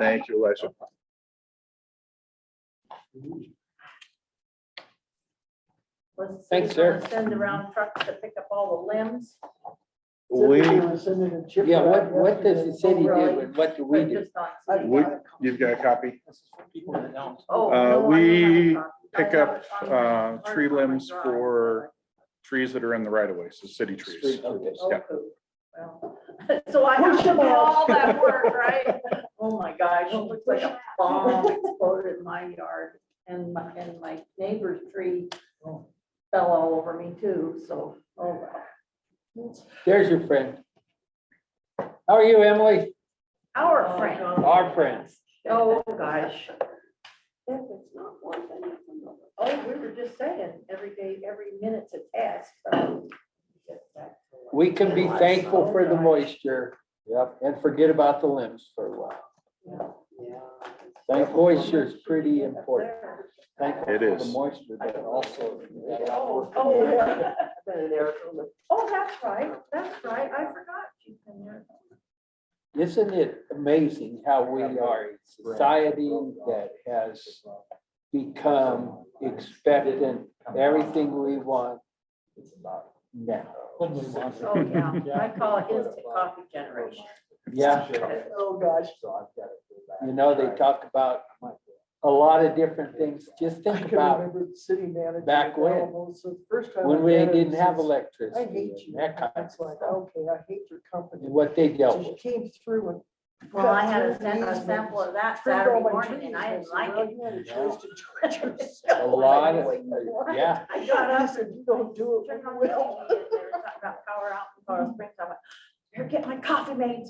Thank you, Elisha. Thanks, sir. Send around trucks to pick up all the limbs. We, Yeah, what does the city do and what do we but do? just not we, city. you've got a copy? People that don't. Oh, Uh, no, I we don't have a copy. I Pick have up it on my- tree on my limbs drive. for trees that are in the right of way, so city trees. Street trees. Oh, Yeah. cool. Well, so I have to do all that work, right? Oh my gosh, it looks like a bomb exploded in my yard and my neighbor's tree fell all over me too, so, oh well. There's your friend. How are you, Emily? Our friend. Our friends. Oh, gosh. If it's not one thing, it's another. Oh, we were just saying, every day, every minute's a task, so. We can be thankful for the moisture. Yep. And forget about the limbs for a while. That moisture is pretty important. Thankful It for is. the moisture, but also. Oh, that's right, I forgot you've been there. Isn't it amazing how we are a society that has become expectant, everything we want now? Oh, yeah, I call it instant coffee generation. Yeah, Oh, gosh. you know, they talk about a lot of different things. Just I think can about remember the city manager. back when. Almost the first time when I we met him, didn't he have says, electricity I hate you. and that kind of It's like, stuff. okay, I hate your company. And what they dealt So she with. came through and. Well, I had a cut through the sample of that trimmed all Saturday my morning trees, and I didn't said, like "Well, it. you had a choice to do it A yourself." lot of, Like, what? yeah, I got He up said, you don't do it, turned we on the TV will. and they were talking about power out in Colorado Springs. I went, here, get my coffee made.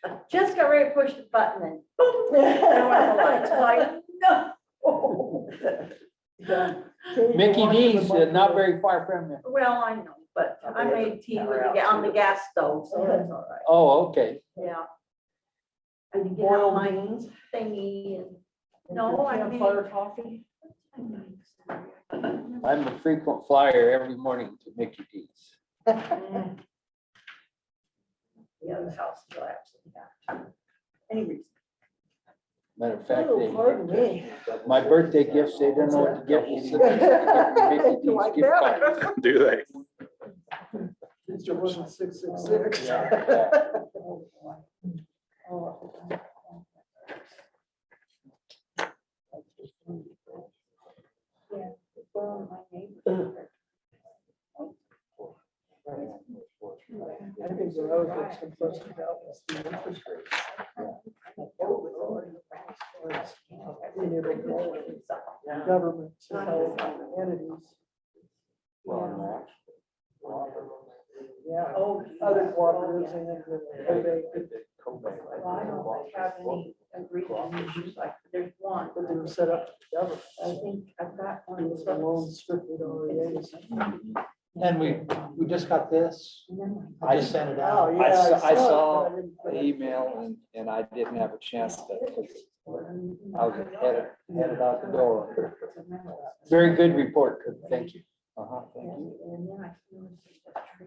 I just got ready to push the button and boom, there went the lights. Like, no. Yeah. Katie Mickey walked in the D's, microwave. not very far from you. Well, I know, but I made tea with on the gas stove, so that's all right. Oh, okay. Yeah. I can get Boiled out my beans. thingy and. and No, your I campfire made- coffee. I'm a frequent flyer every morning to Mickey D's. Mm. The other house is absolutely got. Any reason. Matter of fact, Oh, pardon they, me. my birthday gifts, they don't know what to get me. So they get me Mickey D's Like gift that. card. Do they? It wasn't 666. Yeah. Yeah. Well, my neighbor. I think the other thing's confusing about is the interest rate. Being able to go with government entities. Yeah, other cooperatives and. Well, I don't have any egregious issues, like, there's one, But they were set up for government. I think I've got one It of was those. a loan strictly to REAs. And we just got this. I sent it Oh, out. yeah, I saw it, but I didn't put the it- email and I didn't have a chance to, I was headed out the door. Very good report, Kirk. Thank you. Thank you. And then I noticed that tree.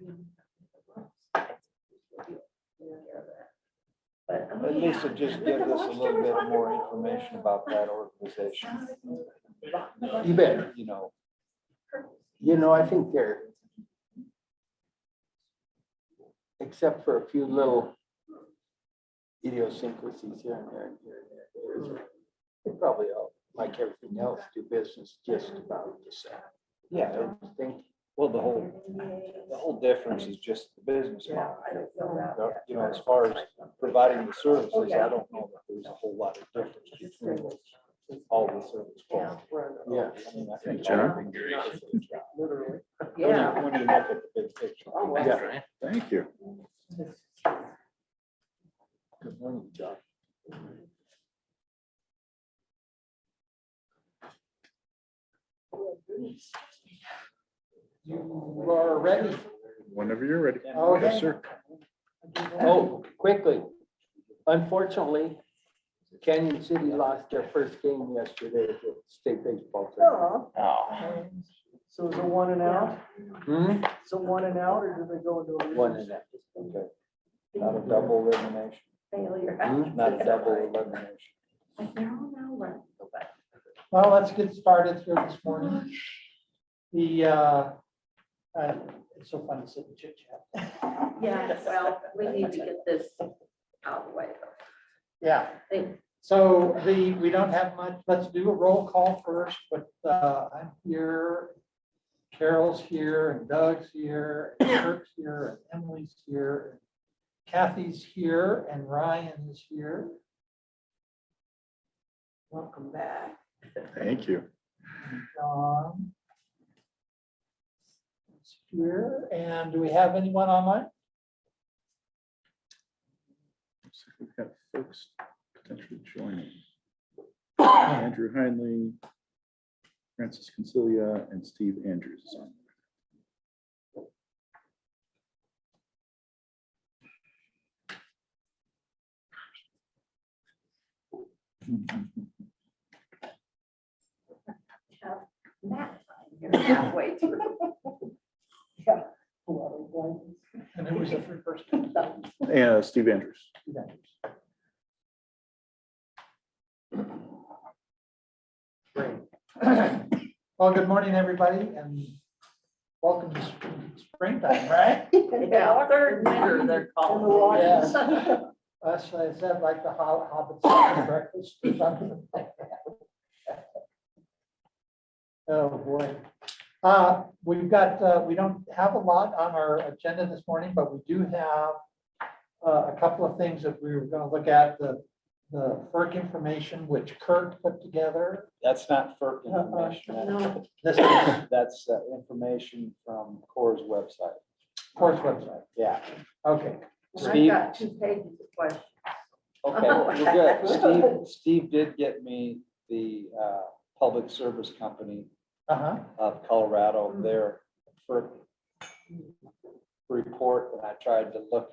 But, oh, At least yeah. it just But gives the us a moisture little was bit more wonderful. information about that organization, You bet. you know. You know, I think they're, except for a few little idiosyncrasies here and there and here and there, they probably all, like everything else, do business just about the same. Yeah, I think, well, the whole difference is just the business Yeah, model. I don't feel that. You know, as far as providing the services, I don't know that there's a whole lot of difference between all the service quality. yeah. I mean, I think John? everything is a good job. Literally. Yeah. When you look at the big picture. Yeah. Thank you. Good morning, John. You are ready. Whenever you're ready. Okay. Yes, sir. Oh, quickly. Unfortunately, Canyon City lost their first game yesterday at the state baseball tournament. Oh. So is it one and out? Hmm? Is it one and out or do they go into a? One and that. Okay. Not a double elimination. failure. Not double elimination. Like, they're all now running. Go back. Well, let's get started here this morning. It's so fun to sit and chit chat. Yeah, well, we need to get this out of the way. Yeah, Thank- so we don't have much, let's do a roll call first, but I'm here. Carol's here and Doug's here, and Kirk's here, and Emily's here, and Kathy's here, and Ryan is here. Welcome back. Thank you. John is here, and do we have anyone online? Looks like we've got folks potentially joining. Andrew Heinley, Francis Concilia, and Steve Andrews is on. Have Matt here halfway through. And who was the third person? And Steve Andrews. Great. Well, good morning, everybody, and welcome to springtime, right? Yeah, third winter, they're calling. Yes. Us, I said, like the hobbits having breakfast or something like that. Oh, boy. We've got, we don't have a lot on our agenda this morning, but we do have a couple of things that we were gonna look at, the FERC information, which Kurt put together. That's not FERC information. No, This is That's information from Corps' website. Course website. Yeah. Okay, I've Steve? got 2 pages of questions. Okay, we're good. Steve did get me the Public Service Company of Colorado, their FERC report, and I tried to look.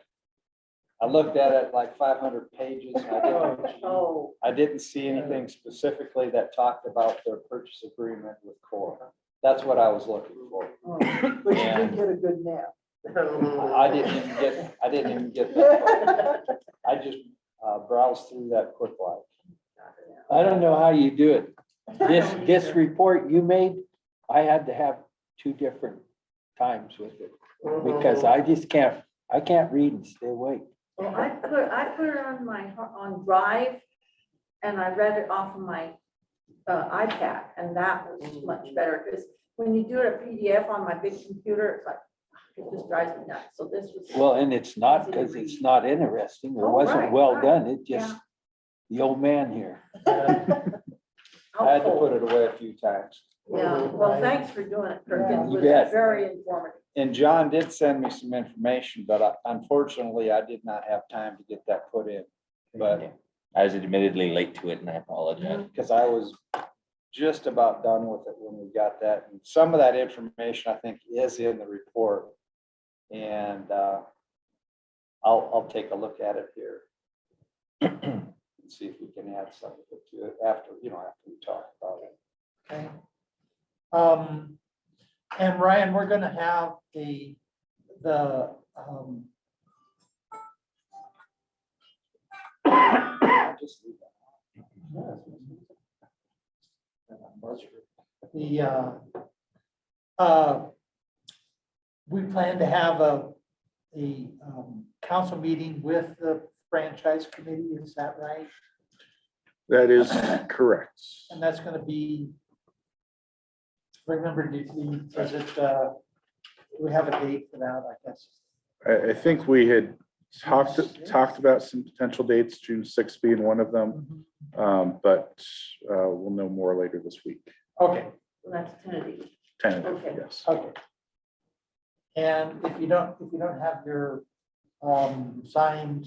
I looked at it like 500 pages. Oh, I didn't see anything specifically that talked about their purchase agreement with Corps. That's what I was looking for. But you did get a good nap. I didn't even get that. I just browsed through that quick like. I don't know how you do it. This report you made, I had to have 2 different times with it because I just can't read and stay awake. well, I put it on on Drive, and I read it off of my iPad, and that was much better, because when you do it a PDF on my big computer, it's like, it just drives me nuts, so this was. Well, and it's not because it's not interesting. It Oh, wasn't right, well right. done. It just, the old man here. I had to put it away a few times. Yeah, well, thanks for doing it, Kirk. It You was bet. very informative. And John did send me some information, but unfortunately, I did not have time to get that put in. But I was admittedly late to it and I apologize. because I was just about done with it when we got that. And some of that information, I think, is in the report. And I'll take a look at it here. And see if we can add something to it after we talk about it. okay. And Ryan, we're gonna have the I'll just leave that. we plan to have a council meeting with the franchise committee, is that right? That is correct. And that's gonna be, remember, is it, we have a date for that, I guess? I think we had talked about some potential dates, June 6th being one of them, but we'll know more later this week. Okay, Well, that's tentative. Tentative, Okay. yes. okay. And if you don't have your signed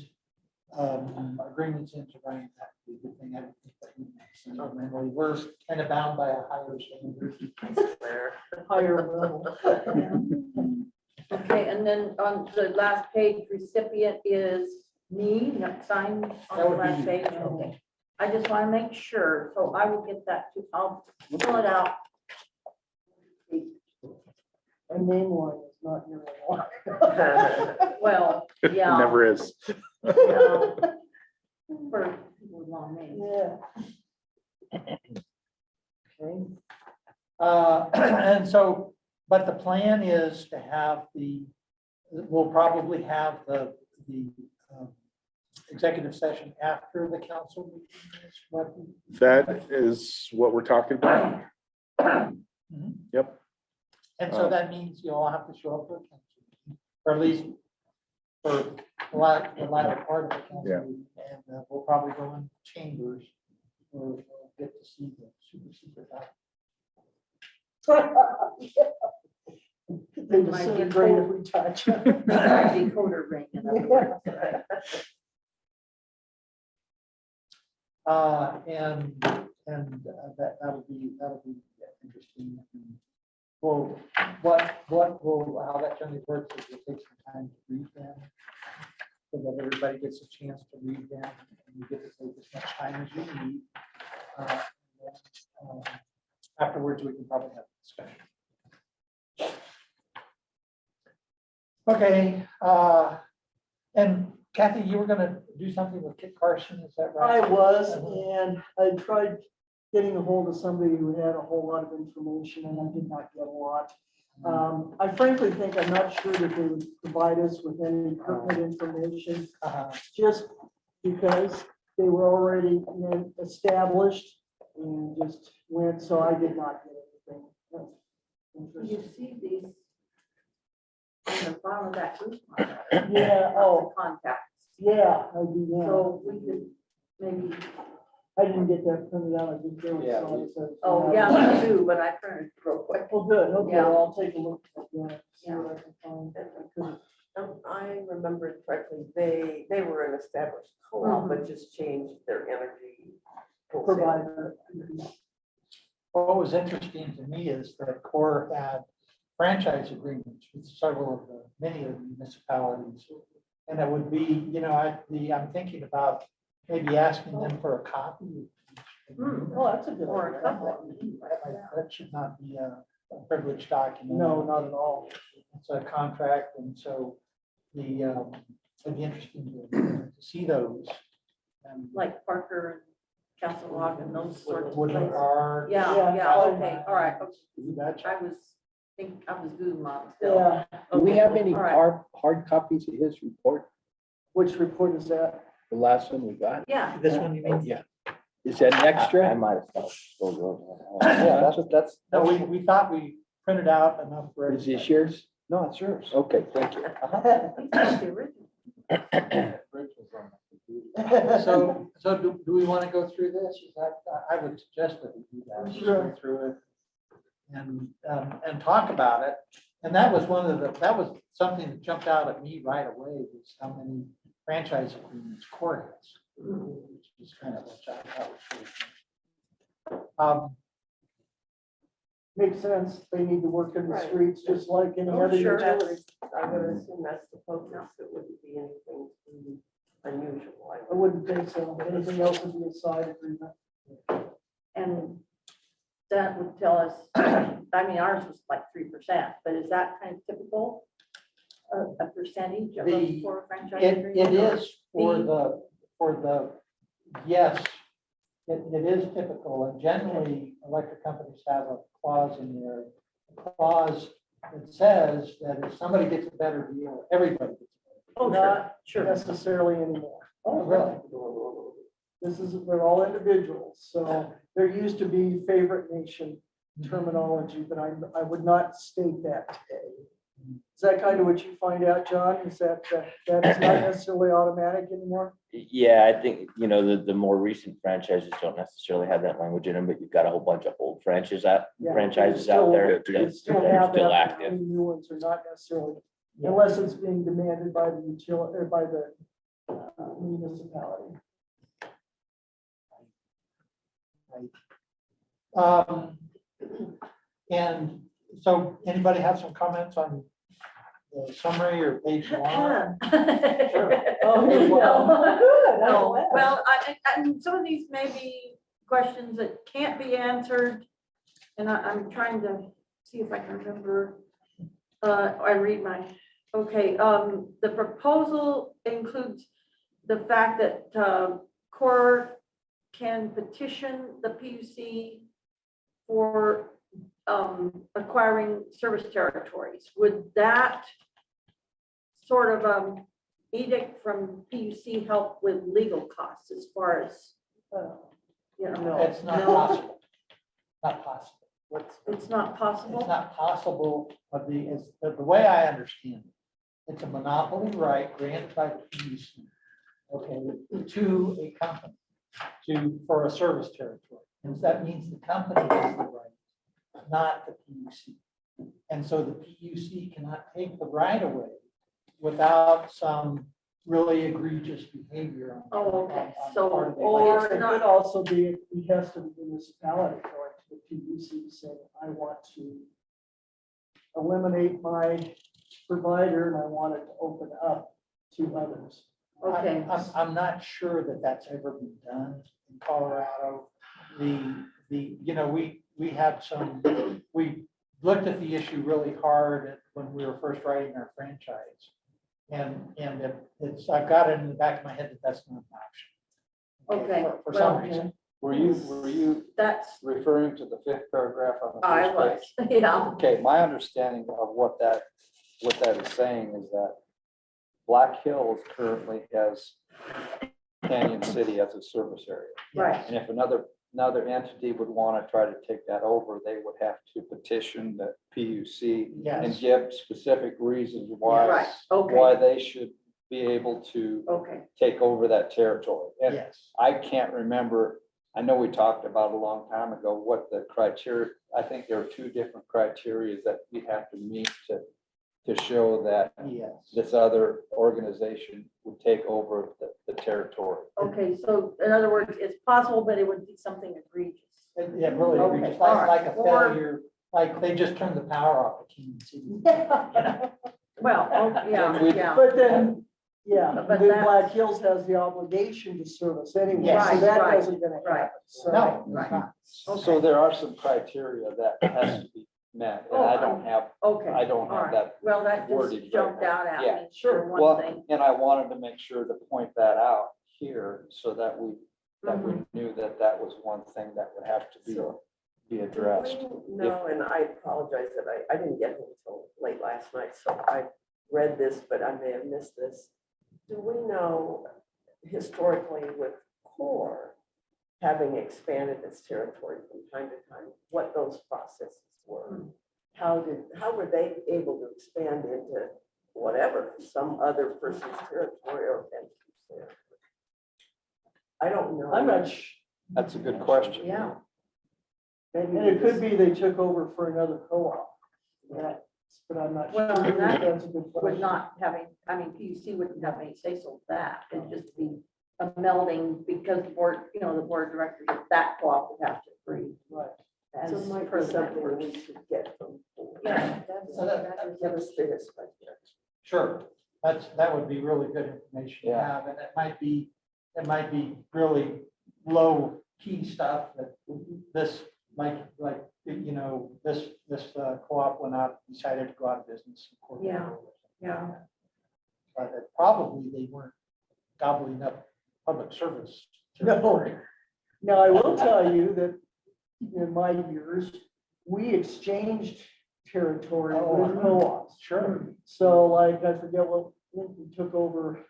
agreements into Ryan, that would be a good thing. I don't think that we mentioned. Remember, we're kind of bound by a higher standard. Higher level. Okay, and then on the last page, recipient is me, not signed on That the would be last you. page, okay. I just want to make sure, so I will get that too, I'll fill it out. Our name line is not your name line. Well, It yeah. never is. Yeah. For people with long names. Yeah. Okay. And so, but the plan is to have we'll probably have the executive session after the council meeting. Is what That is what we're talking about. Mhm. Yep. And so that means you'll all have to show up for a council meeting, or at least for the latter part of the council Yeah. meeting. And we'll probably go in chambers or get to see the super secret. They disintegrate if we touch. Decoder ring, in other words, right? That'll be interesting. Well, how that generally works is we'll take some time to read them. So that everybody gets a chance to read them, and you get to take as much time as you need. Afterwards, we can probably have a discussion. Okay, and Kathy, you were gonna do something with Kit Carson, is that right? I was, and I tried getting a hold of somebody who had a whole lot of information, and I did not get a lot. I frankly think, I'm not sure that they would provide us with any pertinent information, just because they were already, established and just went, so I did not get anything. You see these on the bottom of that Guzman. Yeah, oh. Contacts. Yeah, I do now. So we could maybe, I didn't get that printed out, I just barely Yeah, saw it. so- oh, yeah, me too, but I printed it real quick. Well, good, okay, Yeah. I'll take a look at that, see what I can find. Because I remember it correctly, they were an established co-op, but just changed their energy. wholesale. Provider. What was interesting to me is that Core had franchise agreements with many of the municipalities. And it would be, I'm thinking about maybe asking them for a copy. Oh, that's a good Or a idea. couple. That should not be a privileged document. No, not at all. It's a contract, and so it'd be interesting to see those. And Like Parker and Castle Rock and those sorts of Woodland places. Park. Yeah, Yeah. yeah, okay, all right. You betcha. I was Guzman still. Yeah, Do we have any All right. hard copies of his report? which report is that? The last one we got? Yeah, This one, you mean? Yeah. Is that an I extra? might have thought those were- Yeah, that's. No, we thought we printed out enough for. Is this yours? No, it's yours. Okay, thank you. these are the original. So do we want to go through this? Is that, I would suggest that we do that. Just Sure. go through it and talk about it. And that was that was something that jumped out at me right away, was how many franchise agreements Core has. Which is kind of what I thought was really. Makes sense, they need to work in the Right. streets just like any Oh, other sure. utility. I would assume that's the focus, it wouldn't be anything too unusual. I wouldn't think so, anything else would be a side agreement. And that would tell us, I mean, ours was like 3%, but is that kind of typical? A percentage of The- those for a franchise It agreement? is yes, it is typical, and generally, electric companies have a clause in there. A clause that says that if somebody gets a better deal, everybody gets a better Oh, Not sure. necessarily anymore. deal. Oh, really? This is, they're all individuals, so there used to be favorite nation terminology, but I would not state that today. Is that kind of what you find out, John? Is that that is not necessarily automatic anymore? Yeah, I think, the more recent franchises don't necessarily have that language in them, but you've got a whole bunch of old franchises out Yeah, franchises they out still- there They that still are have still that, active. but new ones are not necessarily, Yeah. unless it's being demanded by the utility, or by the municipality. And so anybody have some comments on the summary or page one? Oh, No. well, good, I'm No, glad. well, and some of these may be questions that can't be answered. And I'm trying to see if I can remember. I read okay, the proposal includes the fact that Corps can petition the PUC for acquiring service territories. Would that sort of edict from PUC help with legal costs as far as, you know, No. It's not No. possible. Not possible. it's not It's possible? not possible, but the way I understand it, it's a monopoly right granted by the PUC, okay, to a company for a service territory. And that means the company has the right, not the PUC. And so the PUC cannot take the right away without some really egregious behavior. on- Oh, okay. on the So, part of the- or- It could also be, a behest of the municipality going to the PUC saying, I want to eliminate my provider and I want it to open up to others. Okay, I'm not sure that that's ever been done in Colorado. You know, we had some, we looked at the issue really hard when we were first writing our franchise. And it's, I've got it in the back of my head that that's not an option. Okay, For some well, reason. Were you that's, referring to the 5th paragraph on the I first was, page? yeah, Okay, my understanding of what that is saying is that Black Hills currently has Canyon City as a service area. right, And if another entity would want to try to take that over, they would have to petition the PUC and Yes. give specific reasons right, why okay, they should be able to okay, take over that territory. And Yes. I can't remember, I know we talked about a long time ago, what the criteria, I think there are 2 different criteria that we have to meet to show that Yes. this other organization would take over the territory. okay, so in other words, it's possible, but it would be something egregious. Yeah, really, Okay, egregious, all right. like a Or- failure, like they just turned the power off at Canyon City. Well, oh, yeah, We- yeah, But then, yeah, But then that's- Black Hills has the obligation to service anyway, Yes. so that Right, isn't gonna right. happen. So- No, it's Right. not. So there are some criteria that has to be met, and I don't have, okay. I don't all have right. that. Well, that worded just right jumped now. out at Yeah, me, sure. for Well, one thing. and I wanted to make sure to point that out here so that we Mhm. knew that that was one thing that would have to So- be addressed. No, and I apologize that I didn't get home until late last night, so I read this, but I may have missed this. Do we know historically with CORE having expanded its territory from time to time, what those processes were? How were they able to expand into whatever, some other person's territory or entity's territory? I don't know. I'm not sure. That's a good question. Yeah, Maybe And it we could just- be they took over for another co-op. Yeah, but I'm not sure. Well, and that That's a good would question. not having, I mean, PUC wouldn't have any say so with that, it'd just be a melding because the board, you know, the board of directors of that co-op would have to agree. Right. As So it might be president. something we should get from. CORE. Yeah, that's, So that- that is, Give us the history. Sure, that would be really good information to Yeah. have, and it might be really low key stuff that this might, like, you know, this co-op went out, decided to go out of business. Yeah, yeah. But that probably they weren't gobbling up public service. No. Now, I will tell you that in my years, we exchanged territory with co-ops. Sure. So like, I forget what, I think we took over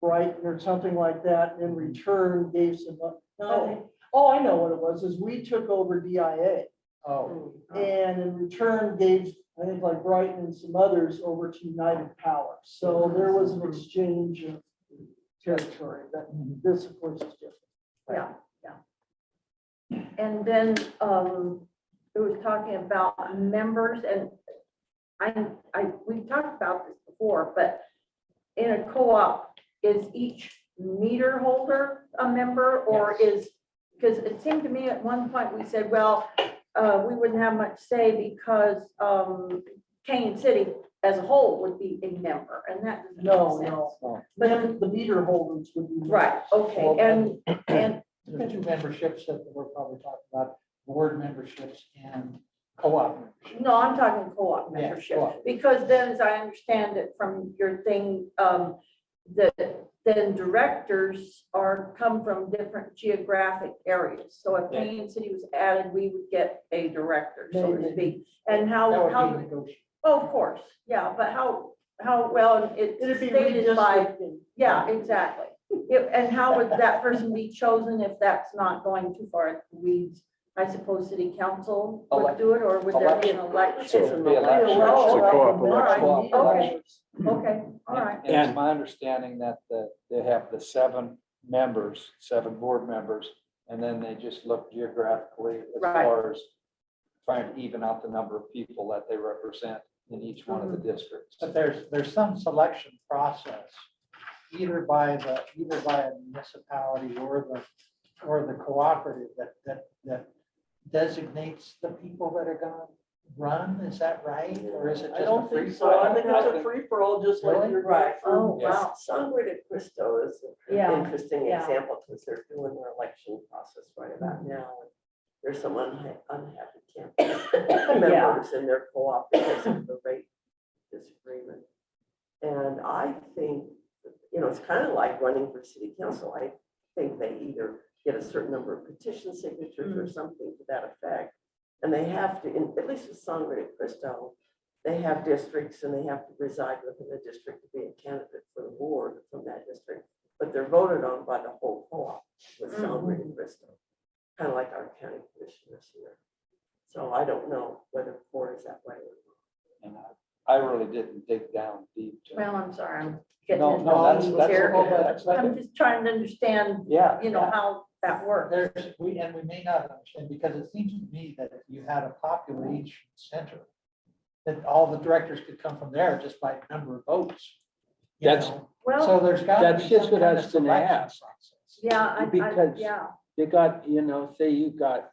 Brighton or something like that, and in return gave some, no, oh, I know what it was, is we took over DIA. Oh, And in return gave, I think like Brighton and some others over to United Power. So there was an exchange of territory, that this of course is different. Yeah, yeah. And then, it was talking about members and we talked about this before, but in a co-op, is each meter holder a member or is, because it seemed to me at one point we said, well, we wouldn't have much say because, Canyon City as a whole would be a member and that doesn't No, make sense. no, But, the meter holders would be. right, okay, and the two memberships that we're probably talking about, board memberships and co-op memberships. no, I'm talking co-op Yeah, membership, co-op. because then as I understand it from your thing, then directors come from different geographic areas. So if Yeah. Canyon City was added, we would get a director, so to Maybe. speak. And That how, would be negotiable. oh, of course, yeah, but how well it's It'd be stated by, redistricting. yeah, exactly. And how would that person be chosen if that's not going too far into the weeds? I suppose city council would Elect- do it, or would there be an election. election? It'd be election. Oh, It's a co-op all right, election. okay, okay, all right. And it's my understanding that they have the 7 members, 7 board members, and then they just look geographically as Right. far as trying to even out the number of people that they represent in each one of the districts. But there's some selection process, either by a municipality or the cooperative that designates the people that are gonna run, is that right? Or is it I just a don't free? think so. I think it's a free for all, just like Really? you're. Right. Oh, Yes. wow. Sangre de Cristo is Yeah, an interesting yeah. example because they're doing their election process right about now. and There's some unhappy campaign members in their co-op because of the rate disagreement. And I think, it's kind of like running for city council. I think they either get a certain number of petition signatures or something to that effect. And they have to, at least with Sangre de Cristo, they have districts and they have to reside within the district to be a candidate for the board from that district. But they're voted on by the whole co-op with Sangre de Cristo, kind of like our county commissioners here. So I don't know whether CORE is that way or not. And I really didn't dig down deep. to- Well, I'm sorry, I'm getting No, into no, that's, the weeds that's, here. okay, that's, I'm just trying to understand, yeah. how that works. We may not understand, because it seems to me that if you had a population center, that all the directors could come from there just by number of votes. you That's- know? Well, So there's got to That's be just some what I kind was of gonna selection ask. process. yeah, Because- yeah, They got, say you got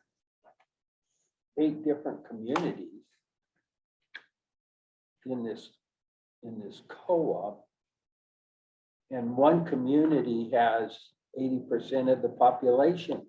8 different communities in this co-op. And one community has 80% of the population.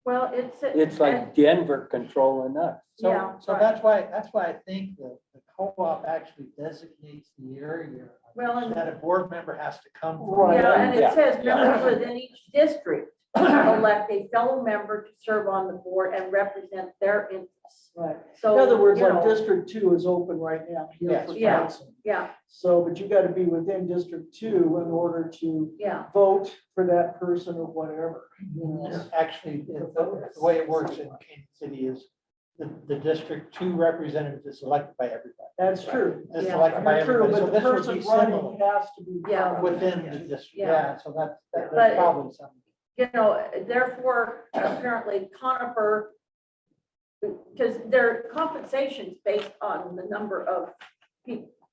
well, It's like Denver controlling us. Yeah, So right. that's why I think the co-op actually designates the area. Well, and- That a board member has to come from. Right. Yeah, and it Yeah, says yeah. members within each district elect a fellow member to serve on the board and represent their interests. Right. So. In other words, you like know, District 2 is open right now here Yes. for Yeah. council. Yeah, So, but you gotta be within District 2 in order to yeah, vote for that person or whatever. you know. Actually, the way it works in Kansas City is the District 2 representative is elected by everybody. That's true. It's Yeah. elected by You're true, everybody. So but the this would person be running similar has to be. Yeah. from- within the district. Yeah. Yeah, so that's But- probably something. therefore, apparently Conifer, because their compensation's based on the number of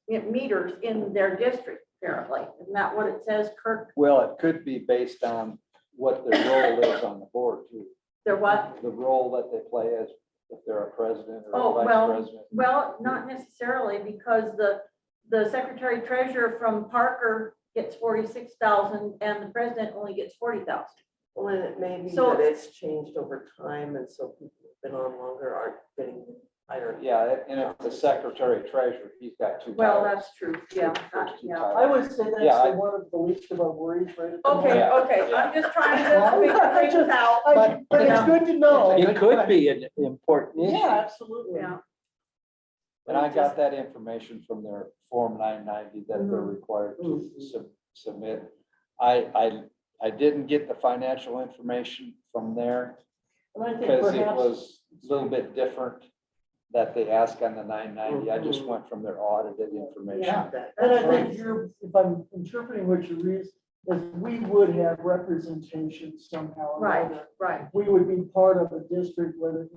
meters in their district, apparently. Isn't that what it says, Kirk? Well, it could be based on what their role is on the board too. They're what? The role that they play as, if they're a president Oh, or a well, vice president. Well, not necessarily, because the secretary treasurer from Parker gets 46,000 and the president only gets 40,000. Well, and it may be So- that it's changed over time and so people who've been on longer aren't getting higher. Yeah, and if the secretary treasurer, he's got 2 Well, titles. that's true, yeah, First 2 yeah. titles. I would say Yeah, that's I- the one of the least of our worries, right? at the Okay, Yeah. okay, I'm just trying to Well, figure I things just- out. moment. But it's good to know. It could be an important Yeah, issue. absolutely. Yeah, And I got that information from their Form 990 that they're required to Mhm. submit. I didn't get the financial information from there And I think because it perhaps, was a little bit different that they ask on the 990. I just Mhm. went from their audited information. Yeah. and I think if I'm interpreting what you read, is we would have representation somehow. or right, another. right, We would be part of a district, whether,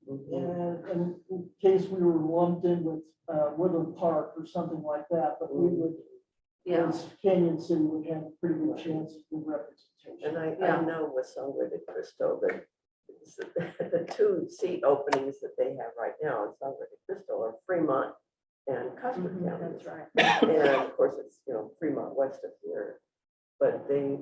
and in case we were lumped in with Woodland Park or something like that, but we would, yeah, as Canyon City would have a pretty good chance of representation. And I Yeah. know with Sangre de Cristo that the 2 seat openings that they have right now in Sangre de Cristo are Fremont and Custer Mhm, counties. that's right. And of course, it's, Fremont west of here. But the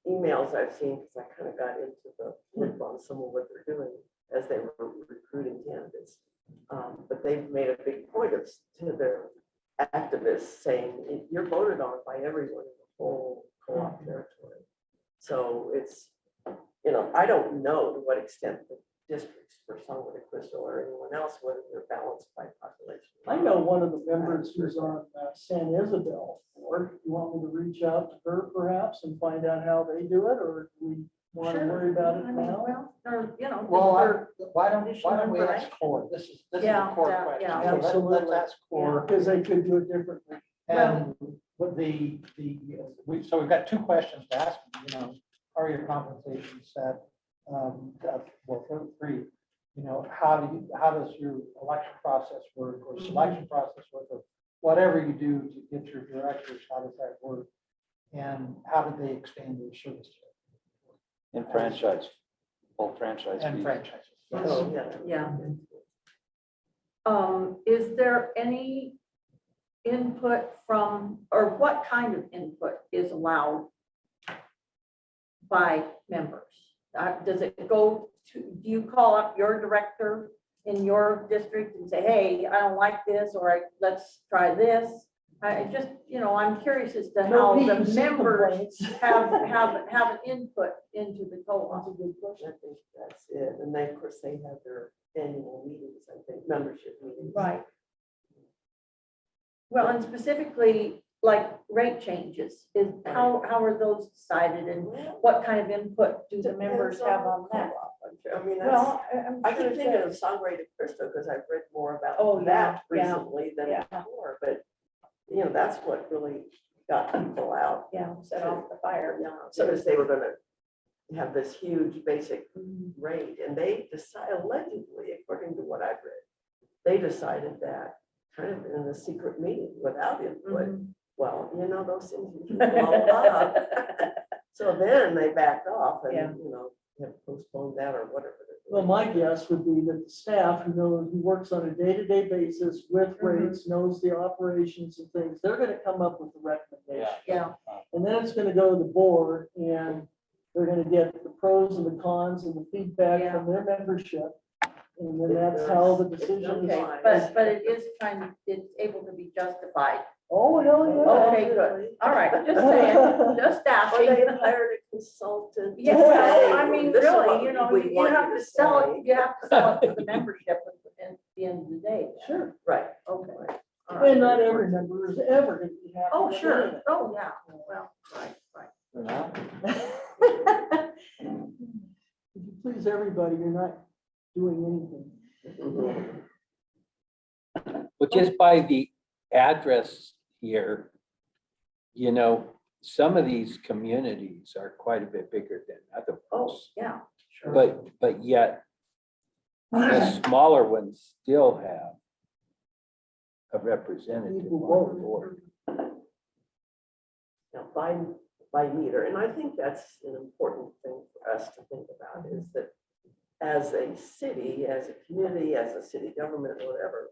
emails I've seen, because I kind of got into the loop on some of what they're doing as they were recruiting candidates. But they've made a big point of, to their activists saying, you're voted on by everyone in the whole co-op territory. So it's, I don't know to what extent the districts for Songwood and Crystal or anyone else, whether they're balanced by population. I know one of the members who's on San Isabel, or you want me to reach out to her perhaps and find out how they do it, or do we want to Sure. worry about I it mean, now? well, or, Well, or- why don't we additional ask Core? This is a Yeah, core yeah, question. yeah. So let's Absolutely. ask Core. Because they could do it differently. And with so we've got two questions to ask, are your compensations set? Well, for three, how does your election process work or selection process work, or whatever you do to get your directors, how does that work? And how did they expand their service In franchise, full franchise. and fees. franchises? Oh, yeah. Yeah. Is there any input from, or what kind of input is allowed by members? Does it go to, do you call up your director in your district and say, hey, I don't like this, or let's try this? I just, I'm curious as to how No the PUC members complaints. have an input into the co-op. That's a good question. I think that's it. And then, of course, they have their annual meetings, I think, membership meetings. Right. Well, and specifically, like rate changes, how are those decided and what kind of input do the members Depends have on the that? co-op, I'm sure. I mean, that's, Well, I keep thinking of Songray to Crystal because I've read more about Oh, yeah, that yeah, recently than yeah. before, but that's what really got people out. Yeah, set off the fire. Yeah, so as they were gonna have this huge basic Mhm. rate, and they decided, allegedly, according to what I've read, they decided that kind of in a secret meeting without input. Mhm. Well, those things usually blow up. So then they backed off and, Yeah. have postponed that or whatever. they're Well, doing. my guess would be that the staff who works on a day-to-day basis with Mhm. rates, knows the operations and things, they're gonna come up with the recommendation. Yeah, And then it's gonna go to the board and they're gonna get the pros and the cons and the feedback Yeah. from their membership. And then that's how the decision okay, is. but it is it's able to be justified. Oh, hell yeah. Okay, good. All right, just saying, just Or asking. they hired a consultant. to Yeah, well, say, I mean, "This is what really, we you want have you to sell say." it, you have to sell it to the membership at the end of the day. Sure. Right. Okay. All right. And not every member is ever gonna be happy. Oh, with sure. anything. Oh, yeah. Well, right. They're not. If you please everybody, you're not doing anything. But just by the address here, some of these communities are quite a bit bigger than other Oh, ones. yeah. But yet, the smaller ones still have a representative on the board. Now, by meter, and I think that's an important thing for us to think about, is that as a city, as a community, as a city government, or whatever,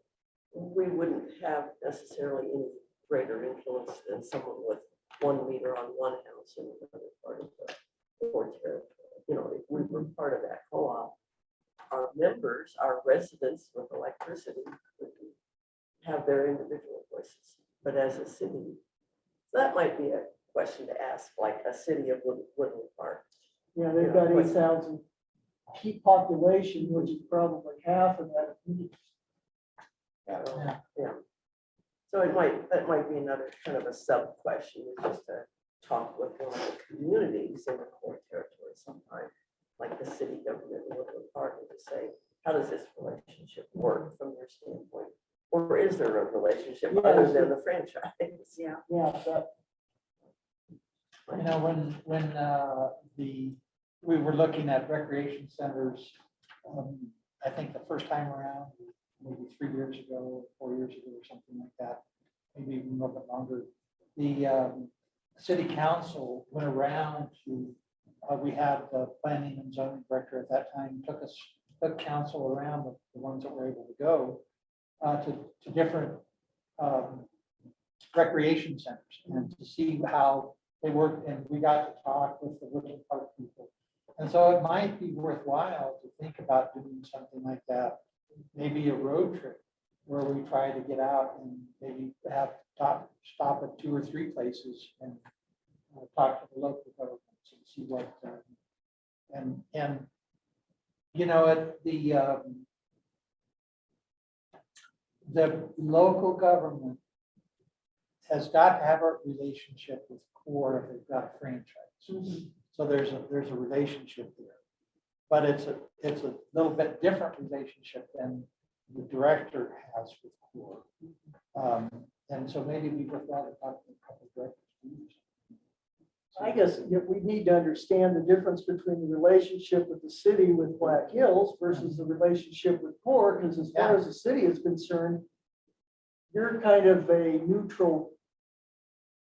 we wouldn't have necessarily any greater influence than someone with 1 meter on one house and another part of the core territory. If we were part of that co-op, our members, our residents with electricity would have their individual voices. But as a city, that might be a question to ask, like a city of Woodland Park. Yeah, they've got 8,000 peak population, which is probably half of that. Yeah. So that might be another kind of a sub question, is just to talk with one of the communities in the core territory sometime, like the city government in Woodland Park, and to say, how does this relationship work from your standpoint? Or is there a relationship other than the franchise? Yeah. Yeah, that, When we were looking at recreation centers, I think the first time around, maybe 3 years ago, 4 years ago, or something like that, maybe even a little bit longer, the city council went around to, we had the planning and zoning director at that time, took council around, the ones that were able to go, to different recreation centers and to see how they work. And we got to talk with the Woodland Park people. And so it might be worthwhile to think about doing something like that, maybe a road trip where we try to get out and maybe have stop at 2 or 3 places and talk to the local governments and see what, and, you know, the local government has got to have a relationship with CORE if they've got a franchise. So there's a relationship there. But it's a little bit different relationship than the director has with CORE. And so maybe we just want to talk to a couple of directors. I guess we need to understand the difference between the relationship with the city with Black Hills versus the relationship with CORE, because as far as the city is concerned, you're kind of a neutral,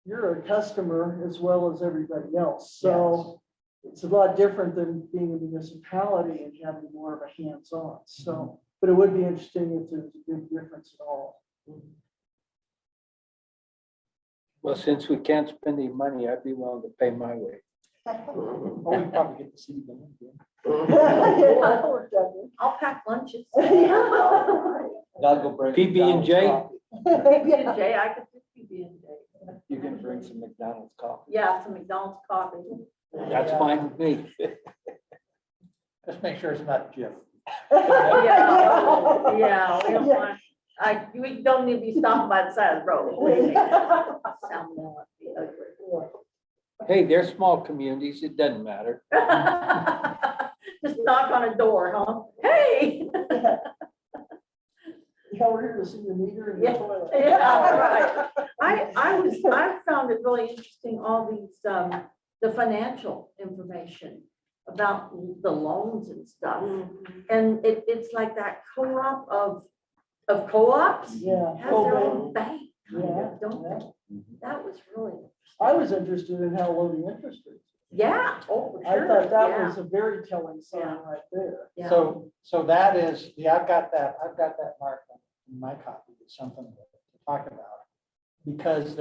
you're a customer as well as everybody else. So it's a lot different than being a municipality and having more of a hands-on. So, but it would be interesting if there's a big difference at all. Well, since we can't spend any money, I'd be willing to pay my way. Oh, we probably get the city going again. Yeah, we're done. I'll pack lunches. Doug will bring. PB&J? PB&J, I could do PB&J. You can bring some McDonald's coffee. Yeah, some McDonald's coffee. That's fine with me. Just make sure it's not Jif. Yeah, yeah, we don't want, we don't need to be stopped by the side of the road. believe me. Salmonella, be ugly. Hey, they're small communities. It doesn't matter. Just knock on a door, huh? Hey. Yeah, we're here to see the meter and the Yeah, toilet. yeah, right. I found it really interesting, all these, the financial information about the loans and stuff. And it's like that co-op of co-ops Yeah. has their own bank, kind Yeah, of, don't yeah. they? That was really, I was interested in how low the interest rates. yeah, oh, for I sure. thought that Yeah, was a very telling sign Yeah. right there. yeah. So that is, I've got that marked in my copy, it's something to talk about. Because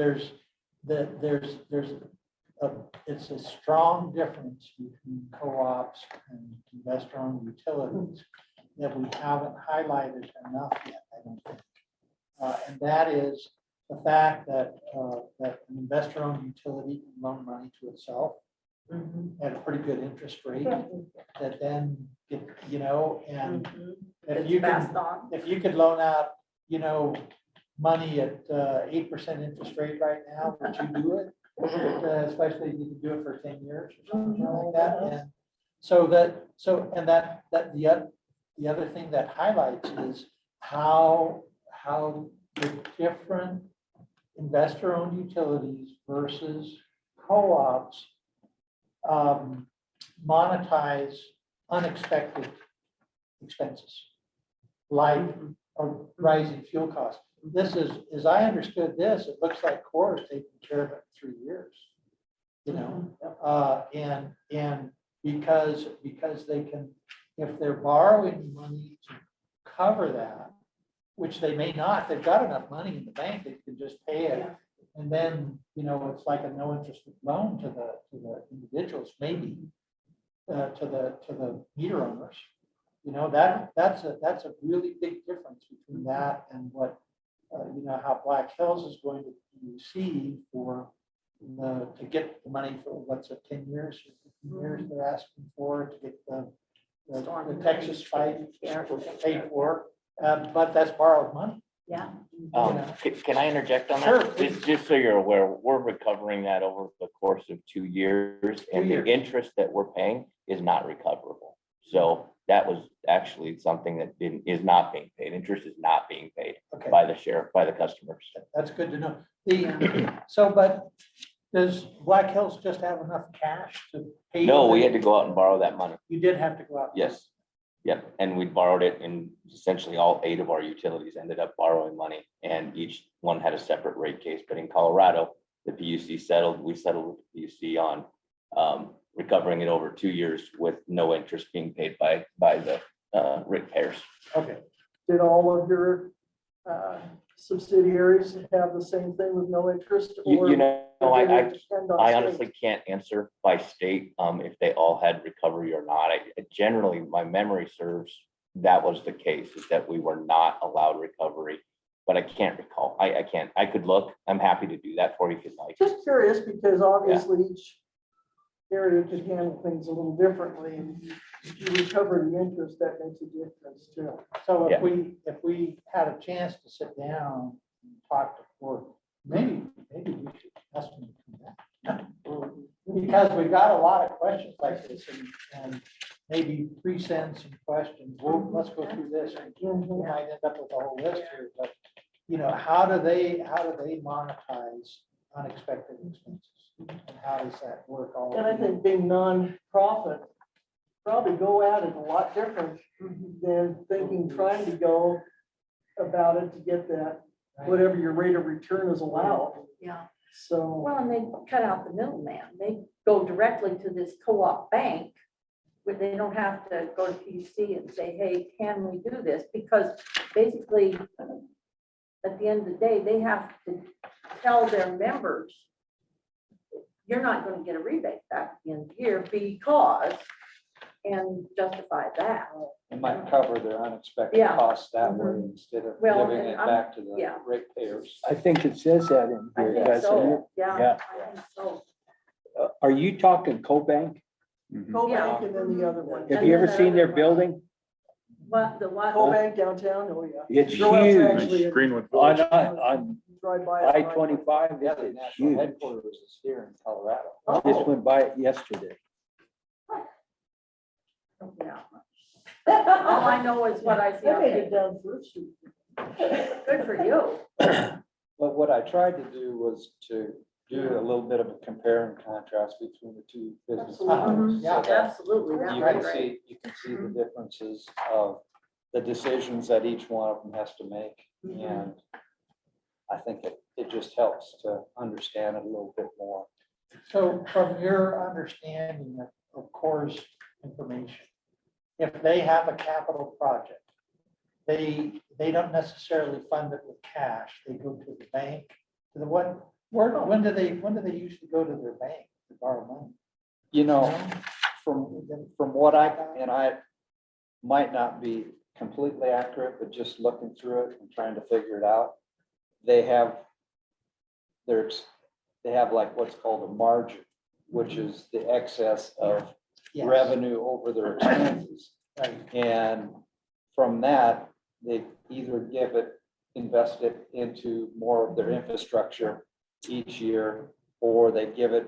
it's a strong difference between co-ops and investor-owned utilities that we haven't highlighted enough yet, I don't think. And that is the fact that an investor-owned utility can loan money to itself at a pretty good interest rate, that then, you know, and Mhm. if It's you passed can, on. if you could loan out, you know, money at 8% interest rate right now, would you do it? Especially if you could do it for 10 years or something like that. And the other thing that highlights is how the different investor-owned utilities versus co-ops monetize unexpected expenses, like a rising fuel cost. This is, as I understood this, it looks like CORE is taking care of it in 3 years. You know, and because they can, if they're borrowing money to cover that, which they may not, if they've got enough money in the bank, they can just pay it. And then, you know, it's like a no interest loan to the individuals, maybe, to the meter owners. You know, that's a really big difference between that and what, you know, how Black Hills is going to receive for to get the money for what's it, 10 years, 15 years they're asking for to get the Texas fight paid for, but that's borrowed money. Yeah. Can I interject on Sure, that? please. Just so you're aware, we're recovering that over the course of 2 years, and 2 the years. interest that we're paying is not recoverable. So that was actually something that is not being paid. Interest is not being paid Okay, by the sheriff, by the customers. that's good to know. But does Black Hills just have enough cash to pay? No, we had to go out and borrow that money. You did have to go out. Yes. Yep. And we borrowed it, and essentially all 8 of our utilities ended up borrowing money, and each one had a separate rate case. But in Colorado, the PUC settled, we settled with the PUC on recovering it over 2 years with no interest being paid by the ratepayers. Okay, Did all of your subsidiaries have the same thing with no interest? Or You know, did it depend on I state? honestly can't answer by state if they all had recovery or not. Generally, my memory serves, that was the case, is that we were not allowed recovery. But I can't recall. I can't, I could look. I'm happy to do that for you if you'd like. Just curious, because obviously each area could handle things a little differently, and if you recover the interest, that makes a difference too. So Yeah. if we had a chance to sit down and talk to Ford, maybe we should ask them to come back. Because we've got a lot of questions like this and maybe presend some questions. Well, let's go through this and we might end up with a whole list here, but you know, how do they monetize unexpected expenses? And how does that work all? And I think being nonprofit, probably go at it a lot different than thinking, trying to go about it to get that, whatever your rate of return is allowed. Yeah, So, well, and they cut out the middleman. They go directly to this co-op bank where they don't have to go to PUC and say, hey, can we do this? Because basically, at the end of the day, they have to tell their members, you're not going to get a rebate back at the end of the year because, and justify that. It might cover their unexpected Yeah. costs that way instead of Well, giving and it I'm- back to the yeah. ratepayers. I think it says that in I here. think doesn't it? so, yeah. Yeah. I think so. Are you talking CoBank? Mhm. CoBank and then the other one. Have you ever seen their building? What, the what? CoBank downtown, oh yeah. It's No, it's huge. actually- Nice Greenwood On, Village. on Drive by it. I-25, Yeah, the it's national huge. headquarters is here in Colorado. Just went by it yesterday. Yeah. All I know is what I see I on made it Facebook. down First Street. Good for you. But what I tried to do was to do a little bit of a compare and contrast between the two business models. Yeah. so that Absolutely, that You would can be great. see, you can see the differences of the decisions that each one of them has to make. And I think it just helps to understand it a little bit more. So from your understanding of Core's information, if they have a capital project, they don't necessarily fund it with cash. They go to the bank, to the what, when do they usually go to their bank to borrow money? You know, from what I might not be completely accurate, but just looking through it and trying to figure it out, they have like what's called a margin, which is the excess of Yes, revenue over their expenses. right. And from that, they either invest it into more of their infrastructure each year, or they give it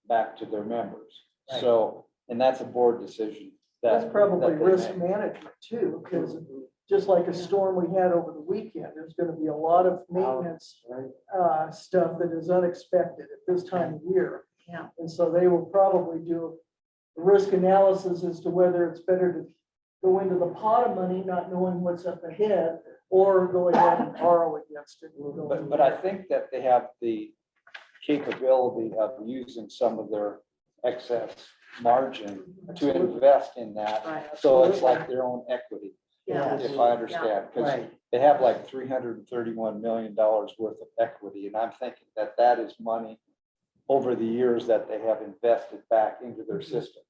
back to their members. Right. So, and that's a board decision. That's probably that they risk make. management too, because just like a storm we had over the weekend, there's gonna be a lot of maintenance stuff that is unexpected at this time of year. Yeah. And so they will probably do a risk analysis as to whether it's better to go into the pot of money, not knowing what's up ahead, or go ahead and borrow against it. But I think that they have the capability of using some of their excess margin to invest in that. Right. So it's like their own equity, Yeah. if I understand, because Right. they have like $331 million worth of equity. And I'm thinking that that is money over the years that they have invested back into their system,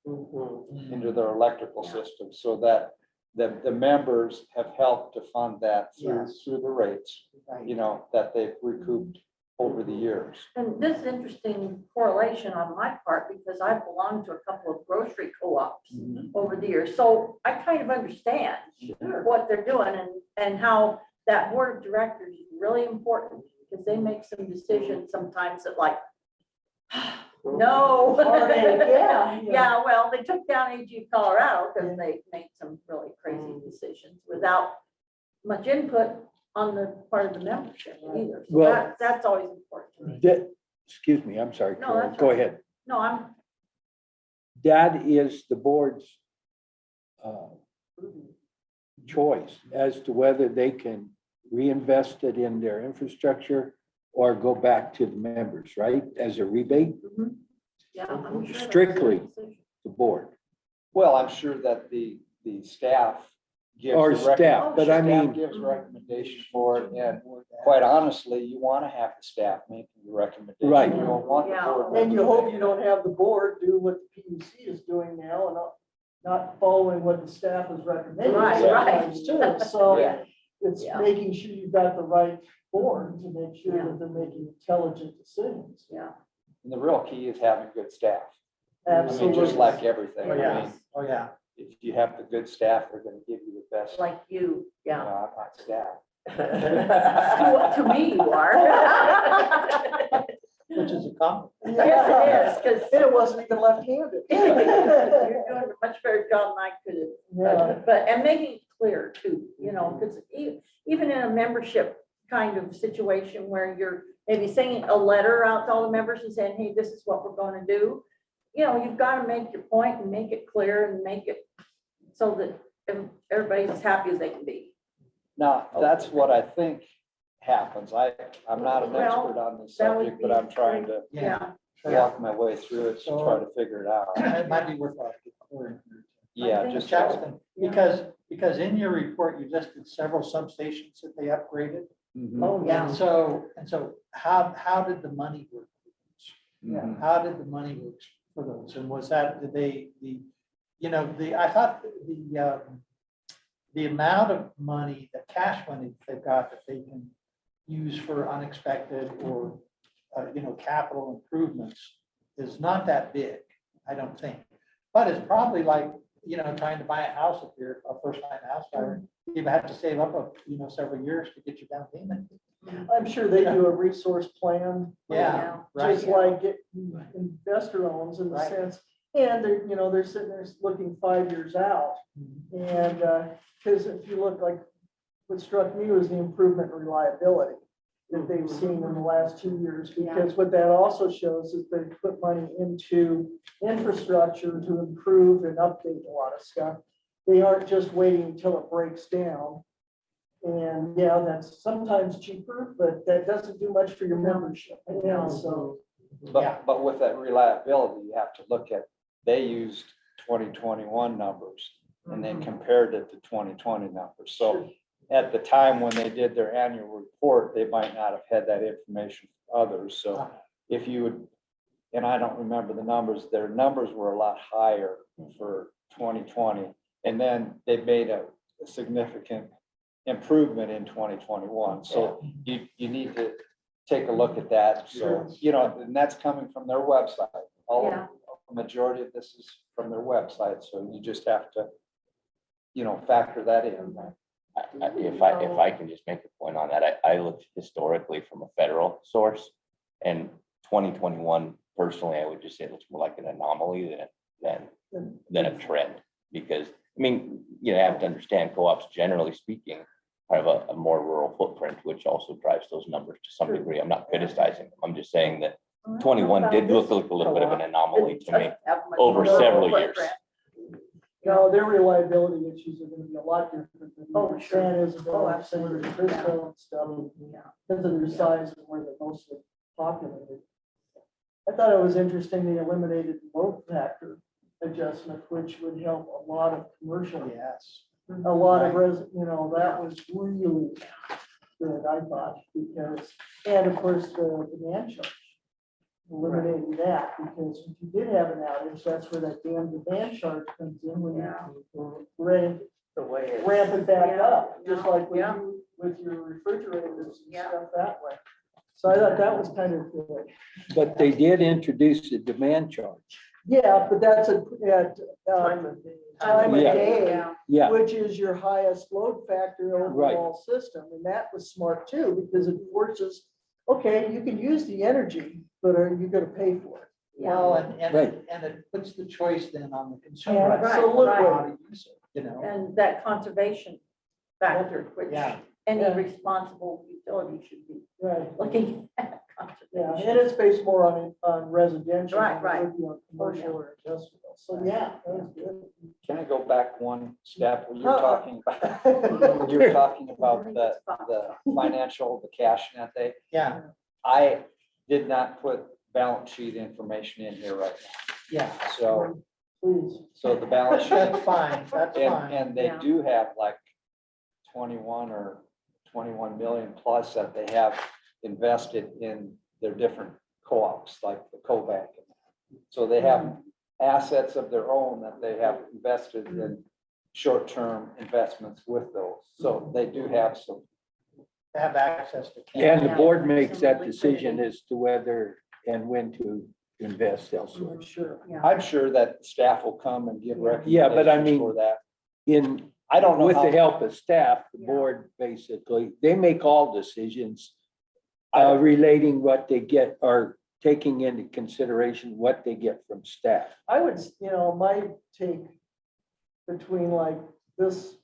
into their electrical system, so that the members have helped to fund that through the rates, you know, that they've recouped over the years. And this is interesting correlation on my part because I belong to a couple of grocery co-ops over the years. So I kind of understand what they're doing and how that board of directors is really important because they make some decisions sometimes that like, no. Yeah. Yeah, well, they took down AG of Colorado because they made some really crazy decisions without much input on the part of the membership either. So Well- that's always important to me. Excuse me, I'm sorry, No, Carol. that's Go right. ahead. No, I'm, That is the board's choice as to whether they can reinvest it in their infrastructure or go back to the members, right? As a rebate, yeah, I'm sure. that's Strictly. their decision. the board. Well, I'm sure that the staff gives. Or the rec- staff, but I staff mean- Gives recommendation for it, and quite honestly, you want to have the staff making the recommendation. Right. You don't want the Yeah. board. And you members hope making you don't have the board do what the PUC is doing now and not following what the staff is recommending. Right, sometimes too. So Yeah. it's Yeah. making sure you've got the right board to make sure Yeah. that they're making intelligent decisions. Yeah. And the real key is having good staff. I mean, Absolutely. just like everything. Oh, I yeah, mean, oh, yeah. if you have the good staff, they're gonna give you the best. Like you, You know, yeah. I'm not staff. To me, you are. Which is a compliment. Yes, it is, And it wasn't even left-handed. because you're doing a much better job than I could Yeah. have. But, and making it clear too, you know, because even in a membership kind of situation where you're maybe sending a letter out to all the members and saying, hey, this is what we're gonna do. You know, you've got to make your point and make it clear and make it so that everybody's as happy as they can be. Now, that's what I think happens. I'm not an Well, expert on this that would subject, but be I'm trying to Yeah, walk my way through it to try to figure it out. It might be worthwhile to get clear. Yeah, think just. Jackson, because in your report, you listed several substations that they upgraded. Mhm, oh, yeah. And so how did the money work? mhm. How did the money work for those? And was that, did they, I thought the amount of money, the cash money they've got that they can use for unexpected or, capital improvements is not that big, I don't think. But it's probably like, trying to buy a house if you're a first-time house buyer. You have to save up, several years to get your down payment. I'm sure they do a resource plan. Yeah, right. Just like it investor owns in the Right. sense, and they're sitting there looking 5 years out. And, because if you look like, what struck me was the improvement in reliability that they've seen in the last 2 years. Because what that also shows is they put money into infrastructure to improve and update a lot of stuff. They aren't just waiting until it breaks down. And yeah, that's sometimes cheaper, but that doesn't do much for your membership. Yeah, so, But with that reliability, you have to look at, they used 2021 numbers and then compared it to 2020 numbers. So at the time when they did their annual report, they might not have had that information for others. So if you would, and I don't remember the numbers, their numbers were a lot higher for 2020. And then they made a significant improvement in 2021. So you need to take a look at that. So, and that's coming from their website. Yeah. The majority of this is from their website. So you just have to, factor that in. If I can just make a point on that, I looked historically from a federal source, and 2021, personally, I would just say it looks more like an anomaly than a trend. Because, you have to understand, co-ops, generally speaking, have a more rural footprint, which also drives those numbers to some degree. I'm not criticizing them. I'm just saying that 21 did look like a little bit of an anomaly to me over several years. no, their reliability issues are gonna be a lot different than Oh, what sure. San Isabel, Oh, San absolutely. Francisco and stuff. Yeah. Because of their size and where they're mostly populated. I thought it was interesting they eliminated the load factor adjustment, which would help a lot of commercial. Yes. A lot of that was really good, I thought, because, and of course, the demand charge. Eliminating that, because if you did have an outage, that's where that damn demand charge comes in when Yeah. you ramp The way it. it back Yeah. up, just like Yeah. with your refrigerators and Yeah. stuff that way. So I thought that was kind of good. But they did introduce a demand charge. Yeah, but that's at Time of day. time of Yeah. day, Yeah. Yeah, which is your highest load factor Right. overall system. And that was smart too, because it forces, okay, you can use the energy, but are you gonna pay for it? Well, and Right. it puts the choice then on the consumer. Yeah, Right, absolutely. How to use it, And that conservation factor, which Yeah. any Yeah. responsible utility should be Right. looking at Yeah, conservation. and it's based more on residential. Right, than it right. would be on commercial or industrial. So, yeah, that was good. Can I go back one step? You're Uh-uh. talking about, you're talking about the financial, the cash net day. Yeah, I did not put balance sheet information in here right yeah, now. Please. So the balance sheet, that's fine, that's fine. and they Yeah. do have like 21 or 21 million plus that they have invested in their different co-ops, like the co-bank. So they have assets of their own that they have invested in short-term investments with those. So they do have some. Have access to. Yeah, and the Yeah, board makes that absolutely. decision as to whether and when to invest elsewhere. Sure. Yeah. I'm sure that staff will come and give Yeah, but I recommendations mean- for that. In, I don't know with the how, help of staff, the Yeah. board basically, they make all decisions I- relating what they get or taking into consideration what they get from staff. I would, my take between like this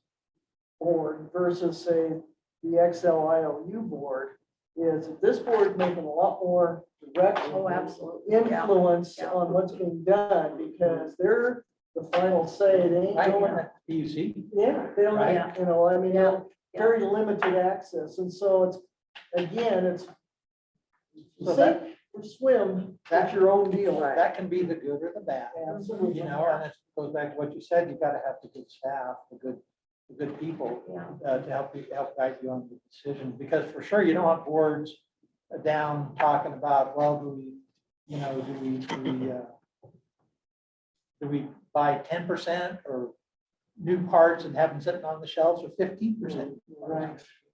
board versus say the XLIOU board is that this board making a lot more direct Oh, absolutely. Yeah. influence Yeah. on what's being done because they're the final say. They ain't Right, going, PUC. yeah, they don't, Right. have, I mean, Yeah. very limited access. And so it's, again, it's So sink or swim, that's your own deal. Right. That can be the good or the bad. Absolutely. You know, and it goes back to what you said, you gotta have the good staff, the good people Yeah. to help guide you on the decision. Because for sure, you don't want boards down talking about, well, do we buy 10% or new parts and have them sitting on the shelves or 15%? Right.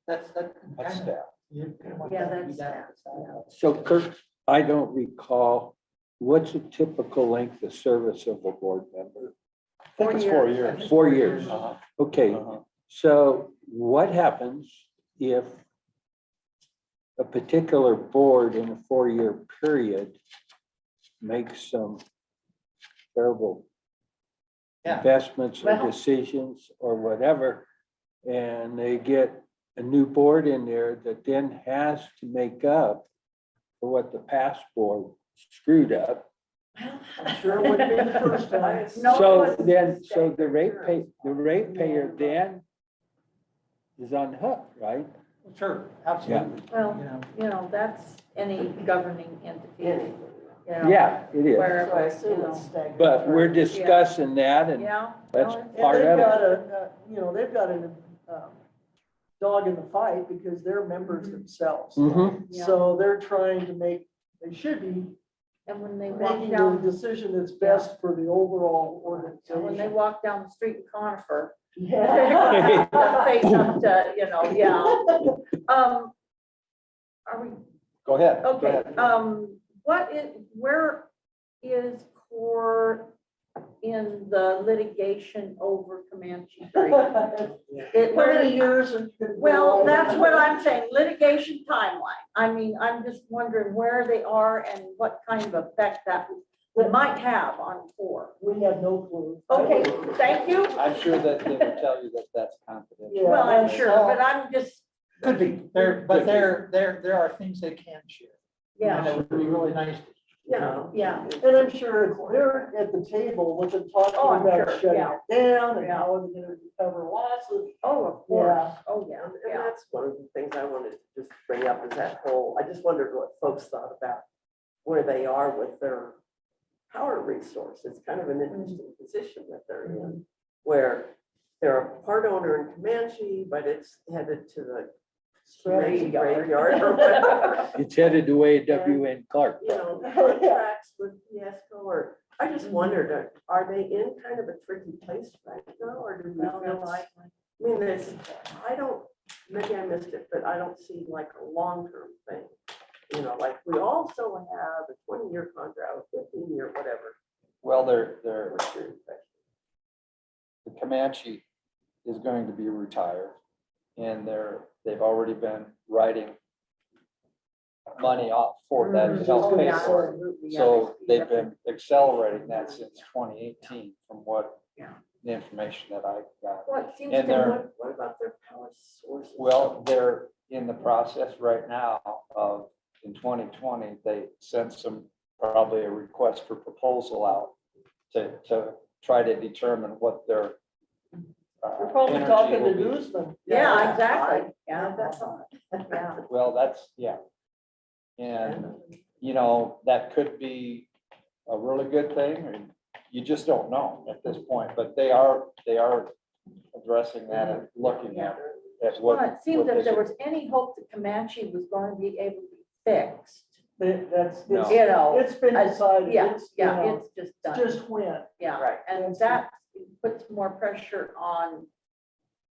That's that's kind of, staff. you kinda want Yeah, that to be that's done. staff, So Kirk, I don't recall, what's a typical length of service of a board member? I think it's 4 years. 4 years. Uh-huh, Okay, uh-huh. so what happens if a particular board in a 4-year period makes some terrible Yeah. investments or Well- decisions or whatever, and they get a new board in there that then has to make up for what the past board screwed up? I'm sure it wouldn't be the first time. No, So it wasn't. then, so the ratepayer then is on the hook, right? Sure, absolutely. Well, You know, that's any governing entity, Yeah, it is. So I wherever, assume it's staggered. But we're discussing that and Yeah. that's well, it's- part And of they've it. got they've got a dog in the fight because they're members themselves. Mhm. Yeah. So they're trying to they should be And when they walk making the down, decision that's best for the overall and when they organization. walk down the street in Conifer, Yeah. face up to, yeah. Are we, Go ahead. go okay, ahead. where is CORE in the litigation over Comanche Creek? It How many really- years? Well, that's what I'm saying, litigation timeline. I mean, I'm just wondering where they are and what kind of effect that might have on CORE. We have no clue. Okay, thank you. I'm sure that they will tell you that that's confidential. Yeah. Well, I'm sure, but I'm just, could be, but there are things they can share. And yeah, it would be really nice. Yeah. yeah. And I'm sure they're at the table with them talking Oh, I'm about sure, shutting yeah. it down and Yeah. how they're gonna recover losses. Oh, of course. Yeah. Oh, yeah, And yeah. that's one of the things I wanted to just bring up is that whole, I just wondered what folks thought about where they are with their power resource. It's kind of an interesting position that they're in, where they're a part owner in Comanche, but it's headed to the Comanche graveyard or whatever. It's headed away at WN Clark. You know, contracts with Fiesco, or, I just wondered, are they in kind of a tricky place right now, or do we Well, feel that's- like, I mean, there's, I don't, maybe I missed it, but I don't see like a long-term thing. You know, like, we also have a 20-year contract, or 15-year, whatever. Well, the We're Comanche is going to be retired. And they've already been writing money off for that to help Oh, pay yeah, for it. absolutely, yeah. So they've been accelerating that since 2018 from what Yeah. the information that I got. Well, it seems And to they're- me, What about their power sources? Well, they're in the process right now of, in 2020, they sent probably a request for proposal out to try to determine what their We're probably energy talking will to be. Newsman. yeah, exactly, yeah, that's all, yeah. Well, that's, yeah. And, that could be a really good thing, and you just don't know at this point, but they are addressing that and looking at what. Well, it seems what if they there should- was any hope that Comanche was going to be able to be fixed, That's, No. You know, it's been decided. yeah, It's, you yeah, know, it's just it's done. just went. Yeah, Right. and that puts more pressure on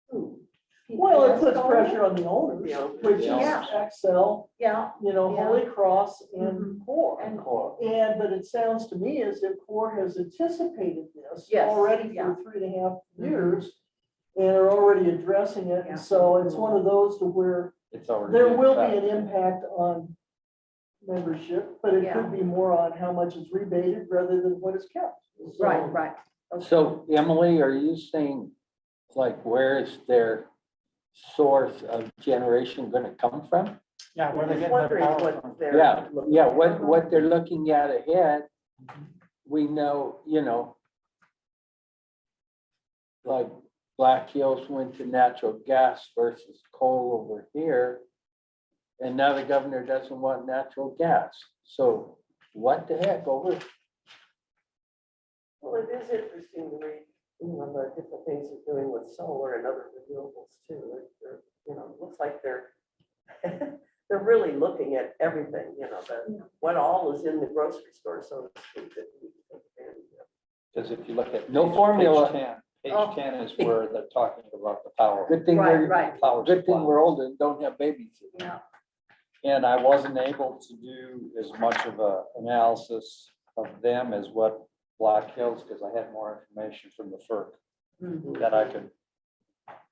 who? Well, it puts PPS pressure on the owners, The owners. which is Yeah. Excel, Yeah, you know, Yeah. Holy Cross and Core. and, But it sounds to me as if Core has anticipated this Yes, already yeah. for 3.5 years. And are already addressing it, Yeah. and so it's one of those to where It's already. there been will be factored an in. impact on membership, but it Yeah. could be more on how much is rebated rather than what is kept. So- right. So Emily, are you saying, like, where is their source of generation gonna come from? Yeah, where they I'm get their wondering power what from. they're. Yeah, looking yeah, at. what they're looking at ahead, we know, you know, like Black Hills went to natural gas versus coal over here. And now the governor doesn't want natural gas. So what the heck over? Well, it is interesting to read, you know, the different things they're doing with solar and other renewables too. They're, you know, it looks like they're, they're really looking at everything, you know, what all is in the grocery store, so to speak, that we can take advantage of. Because if you look at. No page formula. 10, Oh. Page 10 is where they're talking about the power. Good thing Right, we're, right, Power good thing supply. we're old and don't have babies. yeah, And I wasn't able to do as much of a analysis of them as what Black Hills, because I had more information from the FERC Mhm. that I could,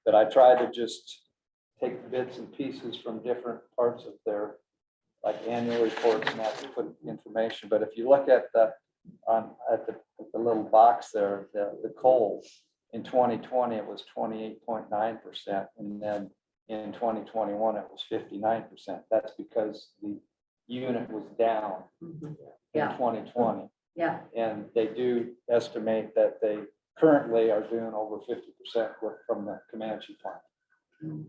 that I tried to just take bits and pieces from different parts of their, like annual reports and that to put information. But if you look at the, at the little box there, the coal, in 2020, it was 28.9%. And then in 2021, it was 59%. That's because the unit was down in Yeah. 2020. yeah, And they do estimate that they currently are doing over 50% work from the Comanche plant.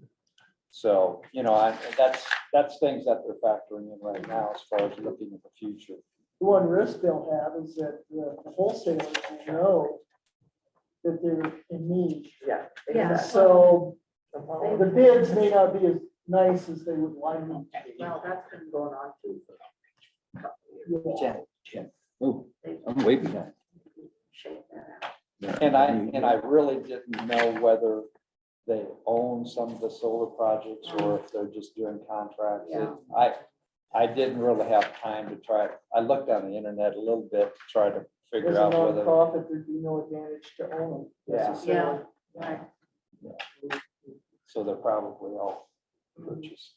So, you know, that's things that they're factoring in right now as far as looking at the future. The one risk they'll have is that the wholesalers will know that they're in need. Yeah. Yeah. exactly. So The volume. the bids may not be as nice as they would like them to be. well, that's been going on too. for a couple of years. Yeah. Oh, They've I'm way behind. shaped that out. And I really didn't know whether they own some of the solar projects or if they're just doing contracts. Yeah. I didn't really have time to try. I looked on the internet a little bit to try to As figure a out whether. nonprofit, there'd be no advantage to own them. Yeah. necessarily. Right, So they're probably all purchased.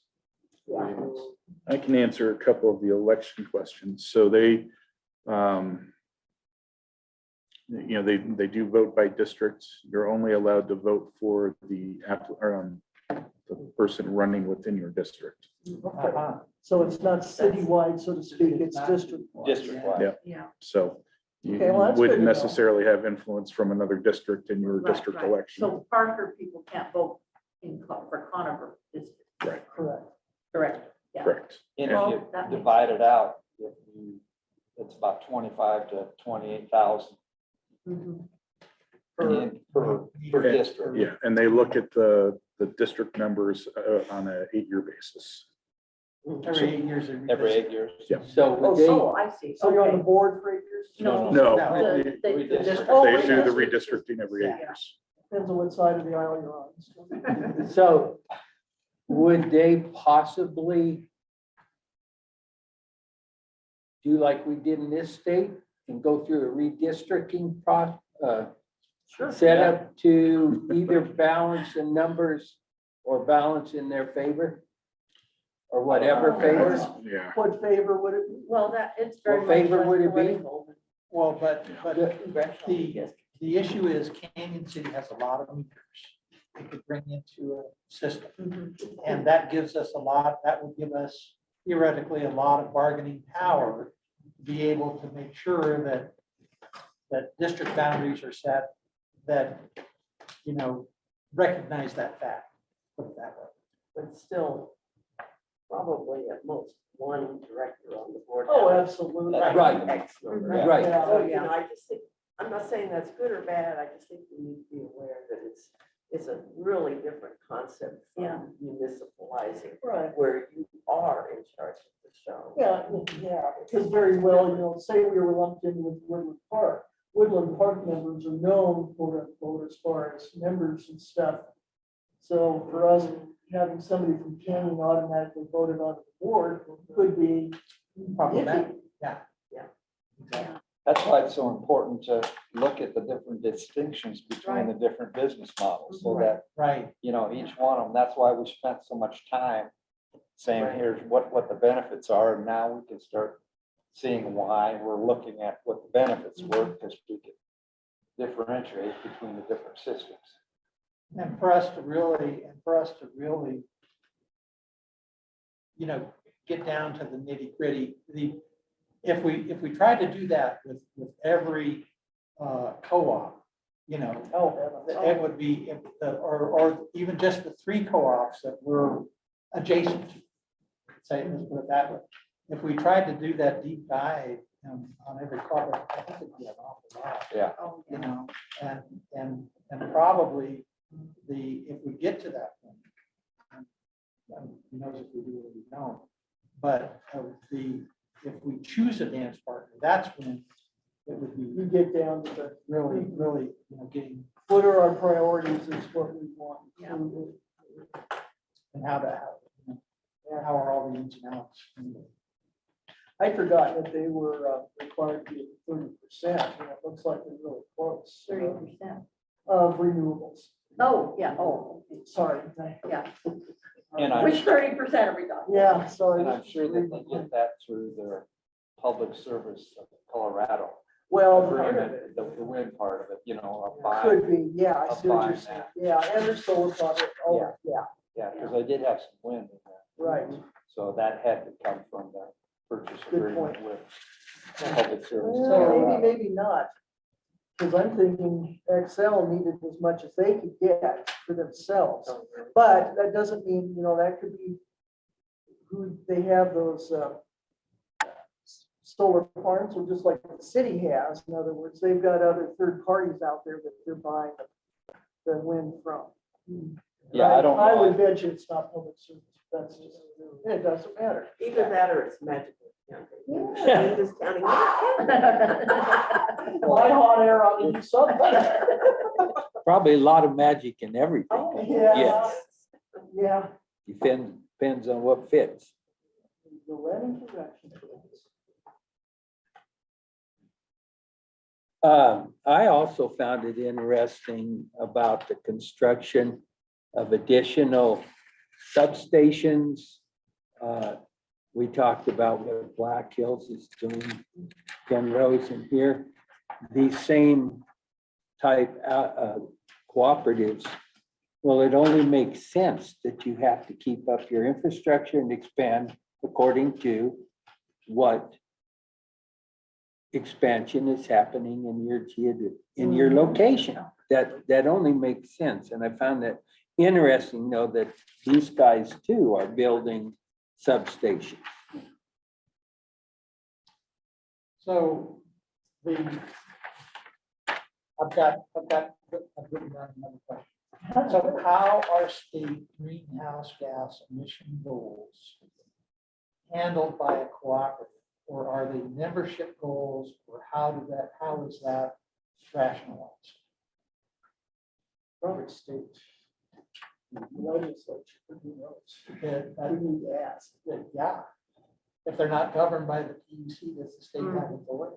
agreements. I can answer a couple of the election questions. So they, you know, they do vote by districts. You're only allowed to vote for the person running within your district. Uh-huh. So it's not citywide, so to speak, it's Not- district. District-wide. Yeah. yeah, So you Okay, well, that's good wouldn't to know. necessarily have influence from another district in your Right, district right. election. So Parker people can't vote for Conover district, Right, Correct. correct? Yeah. correct. And if Well, you that makes divide it out, it's about 25 to 28,000 Mhm. per district. Yeah, and they look at the district numbers on an 8-year basis. Every 8 years. they Every revisit. 8 years. Yeah. So would they, Oh, I see. So you're on Okay. the board for 8 years? No. No, No. The- the Redistrict. district- Oh, they do the redistrict. redistricting every 8 Yeah. years. Depends on what side of the aisle you're on. so would they possibly do like we did in this state and go through a redistricting set up to either balance in numbers or balance in their favor? Or whatever favors? Yeah, What favor would it be? Well, that, it's very What much favor like would it be? political than Well, but congressional the, district. the issue is Canyon City has a lot of meters they could bring into a system. Mhm. And that gives us a lot, that would give us theoretically a lot of bargaining power to be able to make sure that, that district boundaries are set, that, you know, recognize that fact, put it that way. But still, probably at most one director on the board. Oh, having absolutely. Right. X number. Mhm. Right. Yeah. So, you know, I just think, I'm not saying that's good or bad, I just think we need to be aware that it's a really different concept Yeah. from municipalizing, Right. where you are in charge of the show. Yeah, Yeah, because very well, say we were lumped in with Woodland Park. Woodland Park members are known, quote unquote, as far as members and stuff. So for us, having somebody from Canyon automatically voted on the board could be Problematic. iffy. That's why it's so important to look at the different distinctions between the different business models, so that, Right, each one of them, that's why we spent so much time saying, Right. here's what the benefits are, and now we can start seeing why we're looking at what the benefits were, because we can differentiate between the different systems. and for us to really, get down to the nitty gritty, if we tried to do that with every co-op, Oh, it would be, or even just the 3 co-ops that we're adjacent to. Say, let's put it that way. If we tried to do that deep dive on every co-op, I think it'd be an awful lot. Yeah. Oh, You know, and probably if we get to that point, who knows if we do or we don't, but if we choose a dance partner, that's when it would you be get down to the, really, getting, what are our priorities is what we want. Yeah. and how are all the ins and outs. I forgot that they were required to be 30%, and it looks like they're really close. 30%. Of renewables. Oh, yeah, oh, Sorry. yeah. And I- Which 30% are we talking? Yeah, sorry. And I'm sure that they get that through their public service of Colorado Well, agreement, the wind part of it, a buy. could be, yeah, I see what you're Applying saying. that. Yeah, and there's solar project, oh, yeah, Yeah, because they did have some wind in there. right. So that had to come from the purchase Good agreement point. with public service. Well, maybe not. Because I'm thinking Excel needed as much as they could get for themselves. But that doesn't mean, that could be who they have those solar farms, or just like the city has. In other words, they've got other third parties out there that they're buying the wind from. Yeah, I don't I know. would bet you it's not public service. That's just, it doesn't matter. Either that or it's magical. Yeah. I'm just counting. My hot air on the sun. Probably a lot of magic in everything. Yeah. Yes. Yeah. Depends on what fits. The wedding direction. I also found it interesting about the construction of additional substations. We talked about what Black Hills is doing, Penrose in here. These same type cooperatives, well, it only makes sense that you have to keep up your infrastructure and expand according to what expansion is happening in your location. That only makes sense. And I found that interesting, though, that these guys too are building substations. So I've written down another question. So how are state greenhouse gas emission goals handled by a cooperative? Or are they membership goals, or how is that rationalized? Probably state. Legislature, who knows? That- We need to ask. Yeah, if they're not governed by the PUC, does the state have authority?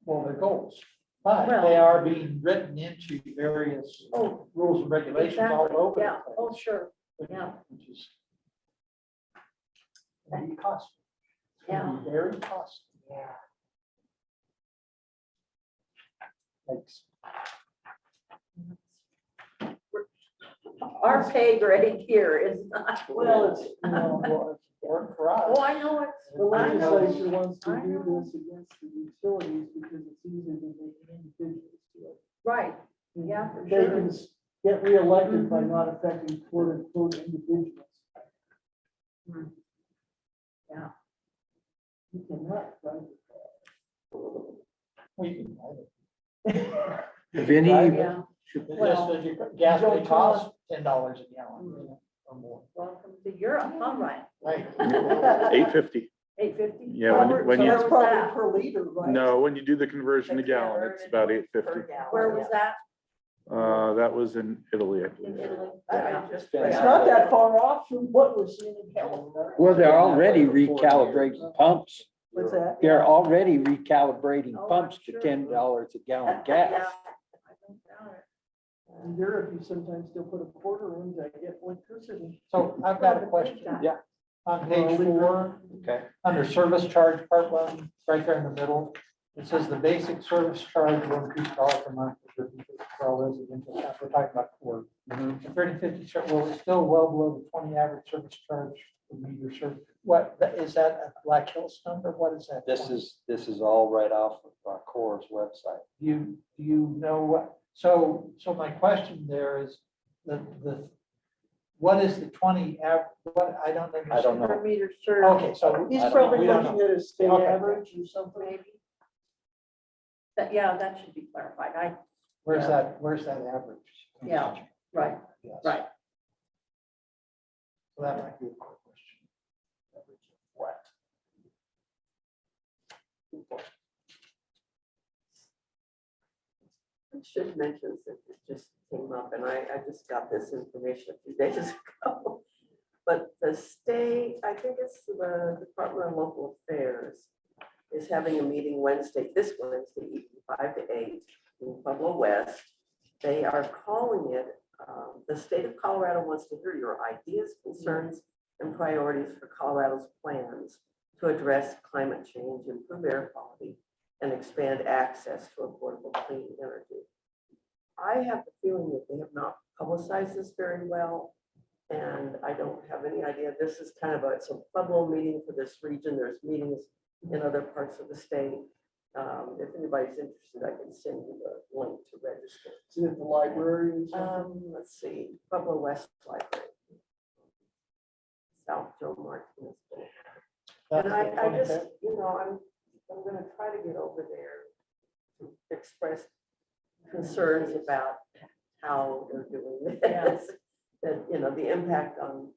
Well, they're goals, but Well- they are being written into various Oh, rules and regulations all exactly, over yeah, the oh, place. sure, which- yeah. Which is. Can be costly. It can Yeah. be very costly. Yeah. Thanks. Our pay grade here is not. Well, it's, Work for us. Oh, I know it's, the I know. legislature wants to I do know. this against the utilities because it's easier to make individuals do it. Right, yeah, for They sure. can get reelected by Mhm. not affecting quote unquote individuals. Yeah. You cannot, right? We can write it. Vinny, Yeah. Well, Just your gasoline don't tell us- costs $10 a gallon or more. welcome to Europe, huh, Ryan? Right. 850. 850? Yeah, when So you- that's Where was probably that? per liter, right? No, when you do the conversion to The gallon, it's about 850. Where was that? That was in Italy, I In believe. Italy? I just. It's not that far off from what we're seeing in California. Well, they're already recalibrating pumps. What's that? They're already recalibrating Oh, I'm pumps to sure. $10 a gallon Yeah, gas. I don't doubt it. In Europe, you sometimes still put a quarter in to get electricity. So I've got a question. Yeah. On page 4, Okay. under service charge, part 1, right there in the middle, it says the basic service charge will increase $1 per month for all residential accounts. We're talking about core. Mhm. The 30/50, well, it's still well below the 20 average service charge for meter service. What, is that a Black Hills number? What is that? This is all right off of Core's website. Do you know what, so my question there is, what is the 20 what, I don't understand. I don't know. Per meter served. Okay, so. He's I don't probably know. We don't looking at a state Okay. average or something. Maybe. Yeah, that should be clarified. Where's that average? Yeah, right, Yes. right. So that might be a quick question. Average of what? I should mention that it just came up and I just got this information a few days ago. But the state, I think it's the Department of Local Affairs, is having a meeting this Wednesday evening, 5 to 8 in Pueblo West. They are calling it, the state of Colorado wants to hear your ideas, concerns, and priorities for Colorado's plans to address climate change, improve air quality, and expand access to affordable clean energy. I have the feeling that they have not publicized this very well, and I don't have any idea. This is kind of it's a Pueblo meeting for this region. There's meetings in other parts of the state. If anybody's interested, I can send you the link to register. Is it at the library or something? Let's see, Pueblo West Library. South Joe Martinez. That's And the I just, 25th? I'm gonna try to get over there to express concerns about how they're doing this. That, the impact on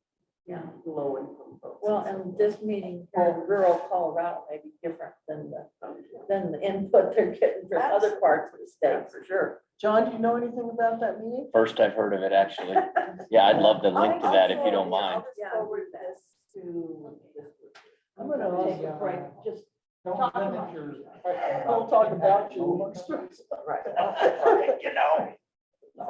Yeah. low income folks. Well, and this meeting for rural Colorado may be different than the input they're getting from other parts of the state, for sure. John, do you know anything about that meeting? First I've heard of it, actually. Yeah, I'd love to link to that if you don't mind. I'll just forward this to this group. I'm gonna Take a break, just Don't Talk limit about your it. question Don't talk about impact you on amongst low us. Right. income.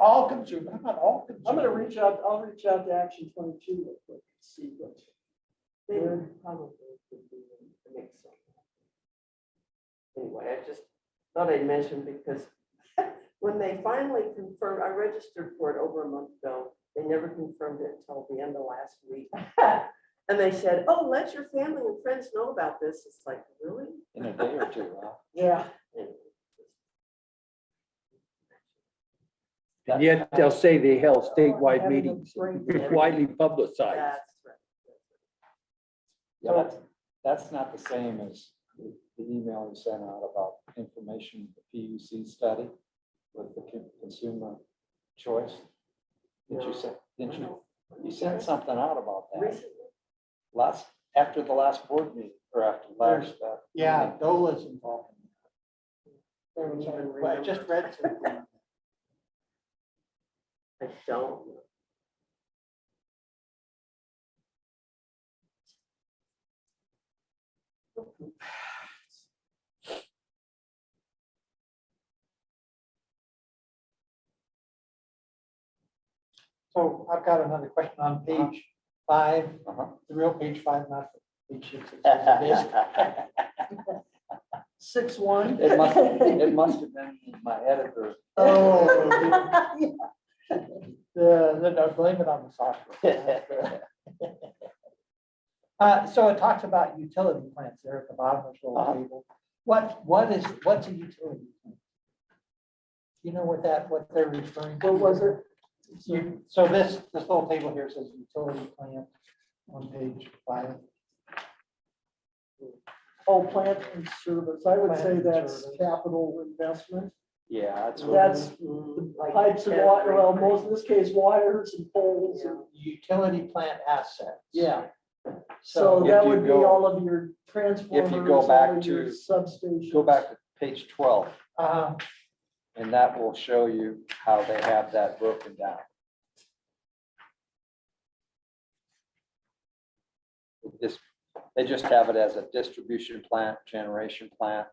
All consumers, I'm not all consumers. I'll reach out to Action 22 real quick, and see what. They probably could be the next one. Anyway, I just thought I'd mention because when they finally confirmed, I registered for it over a month ago. They never confirmed it until the end of last week. And they said, oh, let your family and friends know about this. It's like, really? In a day or two, huh? Yeah. And yet they'll say they held statewide Having a meetings, brain it's widely publicized. That's right. Yeah, that's not the same as the email you sent out about information, the PUC study with the consumer choice. Didn't you sent something out about that Recently. after the last board meeting or after last? Yeah, DOLA's involved. Don't even Well, I just remember. read something. I don't know. So I've got another question on page 5, Uh-huh. the real page 5, not the page 6. It says it is. 6-1. It must have been my editor. Oh. Blame it on the software. So it talks about utility plants there at the bottom of the little table. What's a utility plant? You know what they're referring to? What was it? So this little table here says utility plant on page 5. Oh, plant and service. I would Plant say and that's service. capital investment. Yeah, that's what. That's Like pipes and water, well, most in this case, wires and poles and, Utility plant assets. yeah. So So if that you would be go- all of your transformers, all back of your to- substations. Go back to page 12, Uh, and that will show you how they have that broken down. They just have it as a distribution plant, generation plant,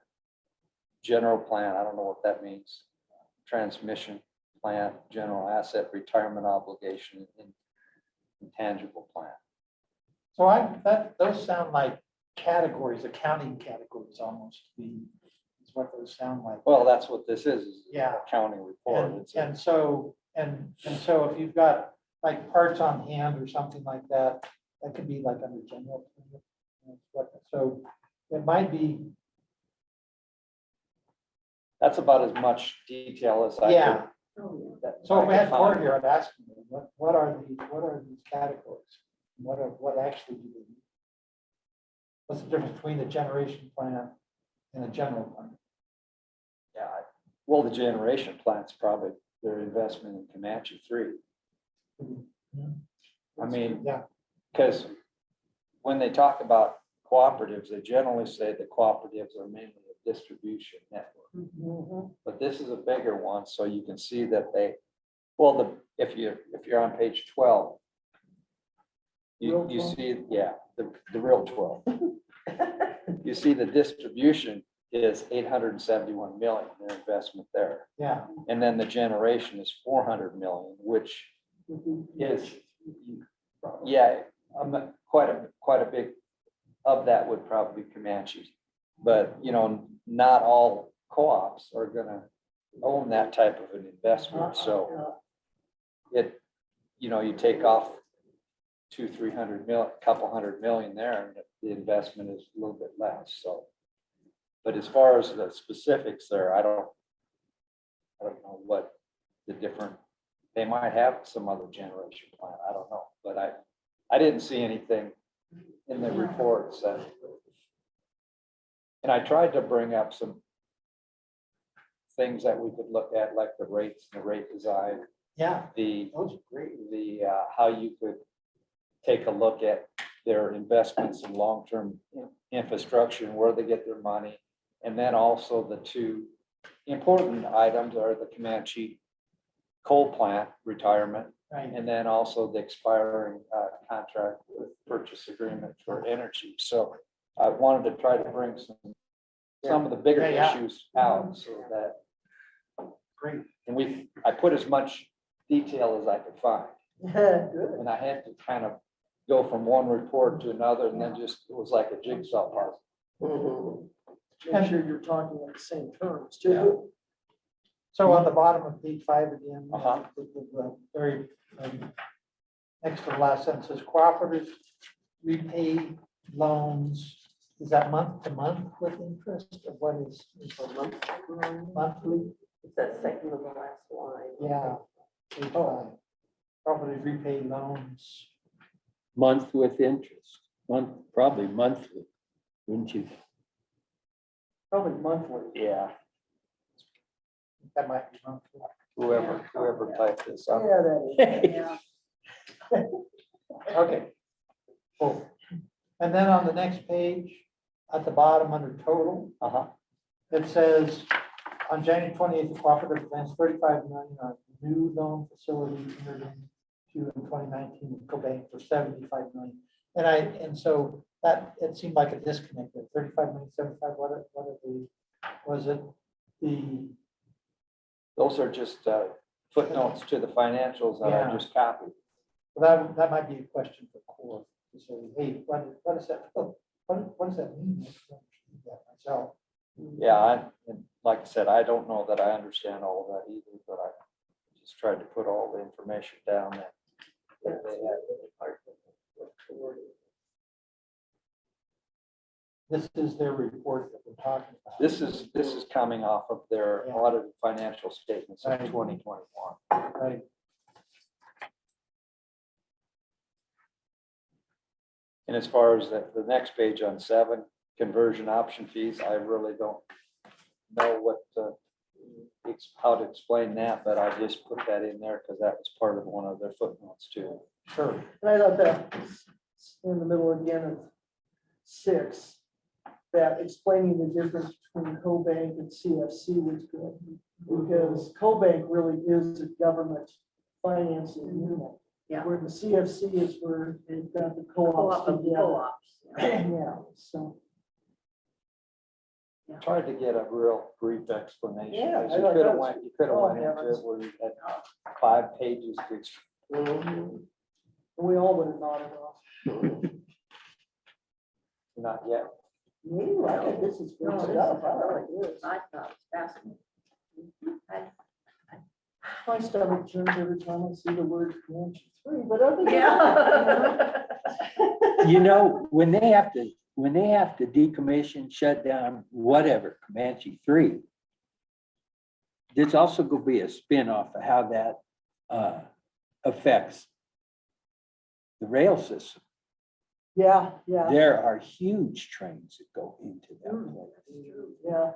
general plant, I don't know what that means. Transmission plant, general asset, retirement obligation, and intangible plant. So those sound like categories, accounting categories almost to be, is what those sound like. Well, that's what this is an Yeah. accounting report. And, It's a- and so, and so if you've got like parts on hand or something like that, that could be like under general. So it might be, That's about as much detail as I Yeah. could. so if we I had could Court find. here, I'd ask them, what are these categories? What actually do they mean? What's the difference between a generation plan and a general plan? Yeah, well, the generation plant's probably their investment in Comanche 3. I mean, Yeah, because when they talk about cooperatives, they generally say the cooperatives are mainly a distribution network. Mhm. But this is a bigger one, so you can see that well, if you're on page 12, you Real 12? see, yeah, the real 12. You see the distribution is 871 million, their investment there. yeah, And then the generation is 400 million, which is, yeah, quite a big of that would probably be Comanche. But, not all co-ops are gonna own that type of an investment, so it, you take off 200-300 million, couple hundred million there, and the investment is a little bit less, so. But as far as the specifics there, I don't know what the different, they might have some other generation plant, I don't know, but I didn't see anything in the reports that. And I tried to bring up some things that we could look at, like the rates, the rate design, yeah, the, those are great. how you could take a look at their investments in long-term infrastructure and where they get their money. And then also the two important items are the Comanche coal plant retirement, Right, and then also the expiring contract with purchase agreement for energy. So I wanted to try to bring some of the bigger Yeah. issues out so that, great. and I put as much detail as I could find. Good. And I had to kind of go from one report to another, and then just, it was like a jigsaw puzzle. Mhm. Make sure you're talking in the same terms too. So on the bottom of page 5 again, Uh-huh. the very next to the last sentence says cooperatives repay loans. Is that month to month with interest or what is monthly? It's that second to the last line. Yeah. Page 5. Cooperatives repay loans. Month with interest, probably monthly, wouldn't you? Probably monthly. Yeah. That might be monthly. Whoever typed this up. Yeah, that is. Yeah. Okay. Cool. And then on the next page, at the bottom under total, Uh-huh. it says, on January 28th, the cooperative advanced 35 million on new loan facility entered into in 2019 with Cobank for 75 million. And so that, it seemed like a disconnect there, 35 million, 75, what are the, was it the, Those are just footnotes to the financials that I Yeah. just copied. well, that might be a question for Core, to say, hey, what is that, what does that mean? I don't understand that myself. Yeah, and like I said, I don't know that I understand all of that either, but I just tried to put all the information down that they had. This is their report that we're talking about. This is coming off of their Yeah. audited financial statements of Right. 2021. Right. And as far as the next page on 7, conversion option fees, I really don't know how to explain that, but I just put that in there because that was part of one of their footnotes too. Sure. And I thought that in the middle again of 6, that explaining the difference between CoBank and CFC was good. Because CoBank really is a government financing unit. Yeah. Where the CFC is where they've got the Co-op co-ops of together. co-ops. Yeah. Yeah, so, Tried to get a real brief explanation. Yeah, because I You thought could that have was- went, you could have oh, went into heavens. it where you had 5 pages to explain. we all would have nodded off. Not yet. Me, I think this is No, good this stuff. is I really like this. I thought it was fascinating. My stomach turns every time I see the word Comanche 3, but other than Yeah. You know, when they have to decommission, shut down, whatever, Comanche 3, there's also gonna be a spin-off of how that affects the rail system. yeah, yeah, There are huge trains that go into that place. yeah.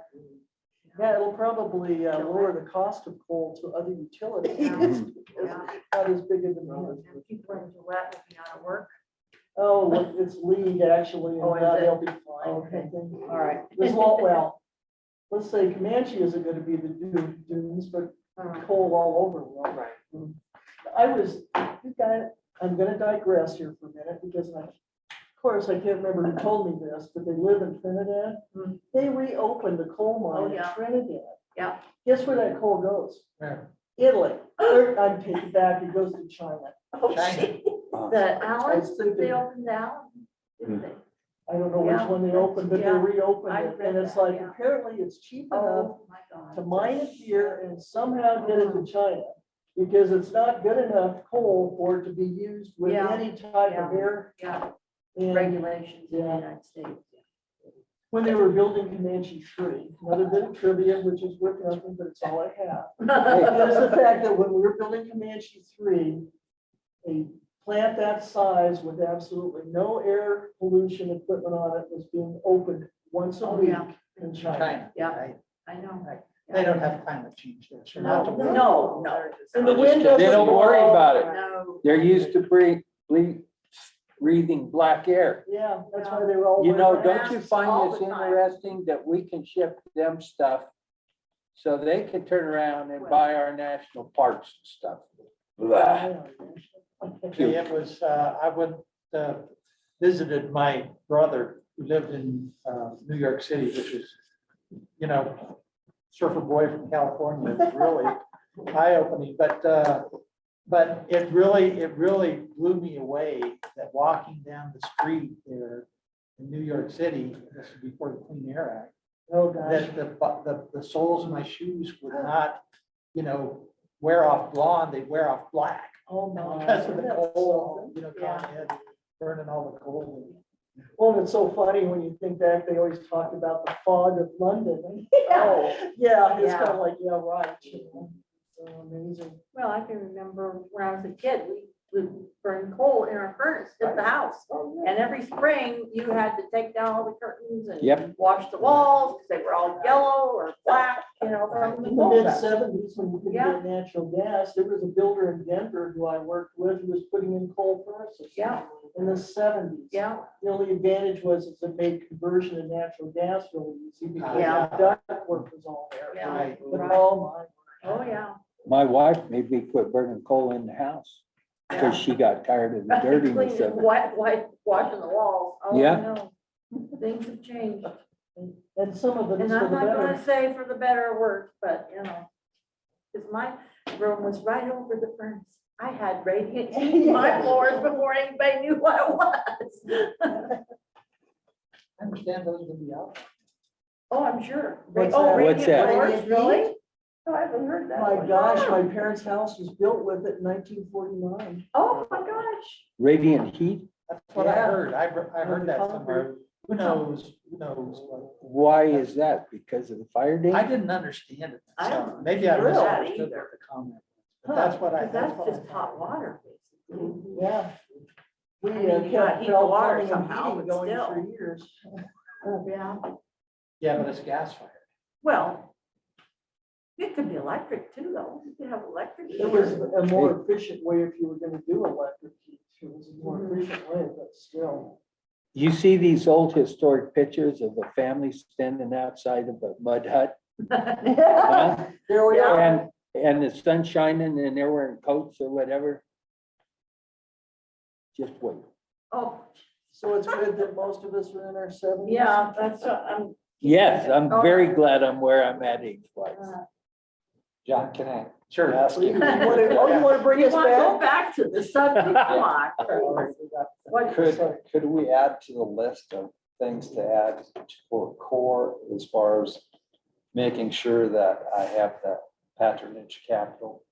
Yeah, it'll probably lower the cost of coal to other utilities. Yeah. It's Not as big a demand. And people in Gillette will be out of work. Oh, look, it's lead actually, Oh, and is it? they'll be fine. Okay. I think. All right. There's well, let's say Comanche isn't gonna be the dunes, but All right. coal all over will. Right. I'm gonna digress here for a minute because of course, I can't remember who told me this, but they live in Trinidad. Hmm. They reopened the coal Oh, mine in yeah. Trinidad. Yeah. Guess where that coal goes? Where? Italy. Or, I'm taking it back, it goes to China. Oh, China. gee. The Allen's, was thinking- they opened down, didn't they? I don't know which Yeah, one they opened, but they yeah. reopened I it. read And it's that, like, yeah. apparently it's cheap enough Oh, my God. to mine it here and somehow get it to China. Because it's not good enough coal for it to be used with Yeah, any type of yeah. air. Yeah, And regulations in the Yeah. United States. when they were building Comanche 3, another bit of trivia, which is worth nothing, but it's all I have. Yeah. Is the fact that when we were building Comanche 3, a plant that size with absolutely no air pollution equipment on it was being opened once a Oh, week yeah. in China. China. Yeah. Right. I know. They don't have climate change there, so not to No, worry. no. And the wind doesn't They don't worry blow. about it. No. They're used to breathing black air. Yeah, that's why they were all. You know, wearing don't masks. you find all this the time. interesting that we can ship them stuff so they can turn around and buy our national parks and stuff? Blah. Okay, it was, I went, visited my brother who lived in New York City, which is, you know, surfer boy from California, it's really eye-opening, but it really blew me away that walking down the street there in New York City, this is before the Clean Air Act, Oh, gosh. that the soles of my shoes would not, you know, wear off blonde, they'd wear off black. Oh, my. Because of the That's coal, so- you know, Con Ed burning all the coal. Well, it's so funny when you think back, they always talked about the fog of London. Yeah. Yeah, it's Yeah. kind of like, yeah, right. you know, so amazing. Well, I can remember when I was a kid, we burned coal in our furnace at the house. And every spring you had to take down all the curtains and Yep. wash the walls because they were all yellow or black, you know, from the In the coal. mid dust. '70s, when you couldn't Yeah. get natural gas, there was a builder in Denver who I worked with, who was putting in coal furnaces. Yeah. In the '70s. Yeah, The only advantage was is it made conversion to natural gas really easy because Yeah. the ductwork was all there. yeah, Right. But right. oh my. Oh, yeah. My wife made me quit burning coal in the house Yeah. because she got tired of the dirtiness Cleaning, of it. washing the walls. Oh, I Yeah. know. Things have changed. And some of it is And for I'm the not better. gonna say for the better or worse, but you know, because my room was right over the furnace. I had radiant heat in my floors before anybody knew what it was. I understand those will be out. Oh, I'm sure. What's Oh, that? What's radiant that? floors, Radiant really? heat? Oh, I haven't heard that. My one. gosh, my parents' house was built with it in 1949. Oh, my gosh. Radiant heat, That's what I Yeah. heard. I heard that somewhere. Who knows? Who knows? why is that? Because of the fire I danger? didn't understand it. I don't myself. Maybe I understand that misunderstood either. what the comment. was, But that's what I. 'Cause that's what I just thought. hot water, basically. Yeah. We I mean, you gotta kept heat the Bell water plumbing and somehow, heating but going still. for years. Yeah, Yeah, but it's gas fired. well, It could be electric too, though. You could have electric. It was heater. a more efficient way if you were gonna do electric heat. It was a more efficient way, but still. You see these old historic pictures of a family standing outside of a mud hut? Huh? There we are. And the sun's shining and they're wearing coats or whatever. Just wait. Oh, So it's good that most of us are in our seventies. yeah, that's what I'm. Yes, I'm very glad I'm where I'm at age-wise. John, can I? Sure. Ask you. You wanna bring You us want to go back? back to the subject? Come on. What- Could we add to the list of things to add for core as far as making sure that I have the patronage capital,